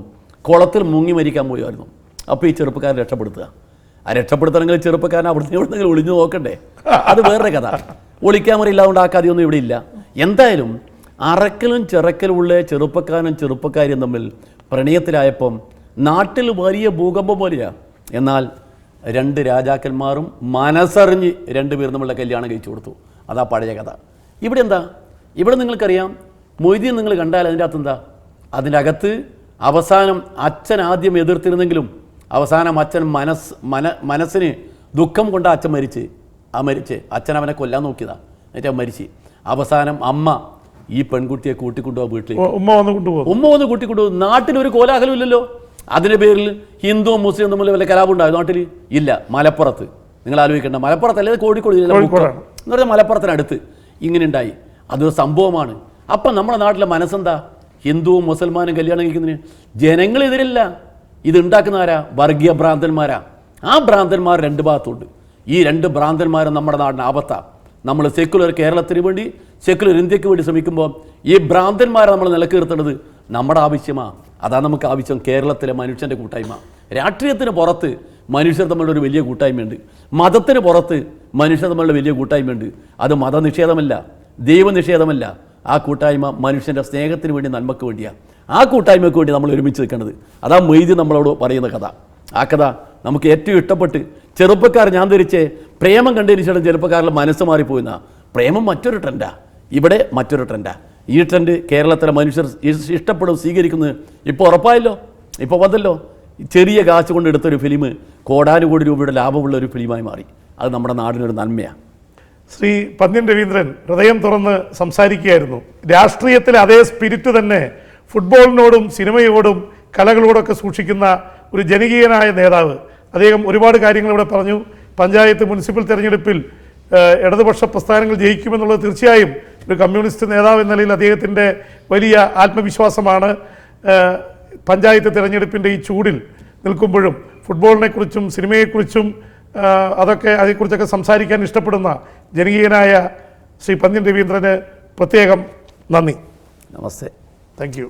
കുളത്തിൽ മുങ്ങി മരിക്കാൻ പോയായിരുന്നു. അപ്പോൾ ഈ ചെറുപ്പക്കാരൻ രക്ഷപ്പെടുത്തുക. ആ രക്ഷപ്പെടുത്തണമെങ്കിൽ ചെറുപ്പക്കാരൻ അവിടുന്ന് എവിടെന്നെങ്കിലും ഒളിഞ്ഞു നോക്കണ്ടേ? അത് വേറൊരു കഥ. ഒളിക്യാമറ ഇല്ലാതുകൊണ്ട് ആ കഥയൊന്നും ഇവിടെ ഇല്ല. എന്തായാലും അറക്കലും ചിറക്കലുമുള്ള ചെറുപ്പക്കാരനും ചെറുപ്പക്കാരിയും തമ്മിൽ പ്രണയത്തിലായപ്പം നാട്ടിൽ വലിയ ഭൂകമ്പം പോലെയാണ്. എന്നാൽ 2 രാജാക്കന്മാരും മനസ്സറിഞ്ഞ് 2 പേർ തമ്മിലുള്ള കല്യാണം കഴിച്ചു കൊടുത്തു. അതാ പഴയ കഥ. ഇവിടെ എന്താ? ഇവിടെ നിങ്ങൾക്കറിയാം, മൊയ്തീൻ നിങ്ങൾ കണ്ടാൽ അതിൻ്റെ അകത്ത് എന്താ? അതിൻ്റെ അകത്ത് അവസാനം അച്ഛൻ ആദ്യം എതിർത്തിരുന്നെങ്കിലും അവസാനം അച്ഛൻ മനസ്സിന് ദുഃഖം കൊണ്ട് അച്ഛൻ മരിച്ച് അച്ഛൻ അവനെ കൊല്ലാൻ നോക്കിയതാണ്. എന്നിട്ട് മരിച്ച് അവസാനം അമ്മ ഈ പെൺകുട്ടിയെ കൂട്ടിക്കൊണ്ടുപോകാൻ വീട്ടിലേക്ക് ഉമ്മ വന്ന് കൂട്ടിക്കൊണ്ടുപോകും. നാട്ടിലൊരു കോലാഹലം ഇല്ലല്ലോ. അതിൻ്റെ പേരിൽ ഹിന്ദുവും മുസ്ലിം തമ്മിൽ വല്ല കലാപം ഉണ്ടായോ നാട്ടിൽ? ഇല്ല. മലപ്പുറത്ത് നിങ്ങൾ ആലോചിക്കേണ്ട, മലപ്പുറത്തല്ലേ, കോഴിക്കോട് എന്ന് പറഞ്ഞാൽ മലപ്പുറത്തിനടുത്ത് ഇങ്ങനെ ഉണ്ടായി. അതൊരു സംഭവമാണ്. അപ്പം നമ്മുടെ നാട്ടിലെ മനസ്സെന്താ? ഹിന്ദുവും മുസൽമാനും കല്യാണം കഴിക്കുന്നതിന് ജനങ്ങളെതിരല്ല. ഇത് ഉണ്ടാക്കുന്ന ആരാ? വർഗീയ ഭ്രാന്തന്മാരാ. ആ ഭ്രാന്തന്മാർ 2 ഭാഗത്തുണ്ട്. ഈ 2 ഭ്രാന്തന്മാരും നമ്മുടെ നാടിന് ആപത്താണ്. നമ്മൾ സെക്കുലർ കേരളത്തിന് വേണ്ടി, സെക്കുലർ ഇന്ത്യക്ക് വേണ്ടി ശ്രമിക്കുമ്പോൾ ഈ ഭ്രാന്തന്മാരെ നമ്മൾ നിലനിർത്തേണ്ടത് നമ്മുടെ ആവശ്യമാണ്. അതാ നമുക്ക് ആവശ്യം. കേരളത്തിലെ മനുഷ്യൻ്റെ കൂട്ടായ്മ. രാഷ്ട്രീയത്തിന് പുറത്ത് മനുഷ്യർ തമ്മിലുള്ള ഒരു വലിയ കൂട്ടായ്മയുണ്ട്. മതത്തിന് പുറത്ത് മനുഷ്യർ തമ്മിലുള്ള വലിയ കൂട്ടായ്മയുണ്ട്. അത് മതനിഷേധമല്ല, ദൈവനിഷേധമല്ല. ആ കൂട്ടായ്മ മനുഷ്യൻ്റെ സ്നേഹത്തിന് വേണ്ടി, നന്മയ്ക്ക് വേണ്ടിയാണ്. ആ കൂട്ടായ്മയ്ക്ക് വേണ്ടി നമ്മൾ ഒരുമിച്ച് നിൽക്കേണ്ടത്. അതാ മൊയ്തി നമ്മളോട് പറയുന്ന കഥ. ആ കഥ നമുക്ക് ഏറ്റവും ഇഷ്ടപ്പെട്ട് ചെറുപ്പക്കാർ ഞാൻ ധരിച്ച് പ്രേമം കണ്ടതിന് ശേഷം ചെറുപ്പക്കാരുടെ മനസ്സ് മാറിപ്പോയിന്ന പ്രേമം മറ്റൊരു ട്രെൻഡാണ്. ഇവിടെ മറ്റൊരു ട്രെൻഡാണ്. ഈ ട്രെൻഡ് കേരളത്തിലെ മനുഷ്യർ ഇഷ്ടപ്പെടും, സ്വീകരിക്കുന്നത് ഇപ്പോൾ ഉറപ്പായല്ലോ. ഇപ്പോൾ വന്നല്ലോ. ചെറിയ കാശ് കൊണ്ട് എടുത്തൊരു ഫിലിം കോടാനുകോടി രൂപയുടെ ലാഭമുള്ള ഒരു ഫിലിമായി മാറി. അത് നമ്മുടെ നാടിനൊരു നന്മയാണ്. ശ്രീ പന്ന്യൻ രവീന്ദ്രൻ ഹൃദയം തുറന്ന് സംസാരിക്കുകയായിരുന്നു. രാഷ്ട്രീയത്തിലെ അതേ സ്പിരിറ്റ് തന്നെ ഫുട്ബോളിനോടും സിനിമയോടും കലകളോടൊക്കെ സൂക്ഷിക്കുന്ന ഒരു ജനകീയനായ നേതാവ്. അദ്ദേഹം ഒരുപാട് കാര്യങ്ങൾ ഇവിടെ പറഞ്ഞു. പഞ്ചായത്ത് മുനിസിപ്പൽ തെരഞ്ഞെടുപ്പിൽ ഇടതുപക്ഷ പ്രസ്ഥാനങ്ങൾ ജയിക്കുമെന്നുള്ളത് തീർച്ചയായും ഒരു കമ്മ്യൂണിസ്റ്റ് നേതാവ് എന്ന നിലയിൽ അദ്ദേഹത്തിൻ്റെ വലിയ ആത്മവിശ്വാസമാണ്. പഞ്ചായത്ത് തിരഞ്ഞെടുപ്പിൻ്റെ ഈ ചൂടിൽ നിൽക്കുമ്പോഴും ഫുട്ബോളിനെക്കുറിച്ചും സിനിമയെക്കുറിച്ചും അതേക്കുറിച്ചൊക്കെ സംസാരിക്കാൻ ഇഷ്ടപ്പെടുന്ന ജനകീയനായ ശ്രീ പന്ന്യൻ രവീന്ദ്രന് പ്രത്യേകം നന്ദി. നമസ്തേ. Thank U.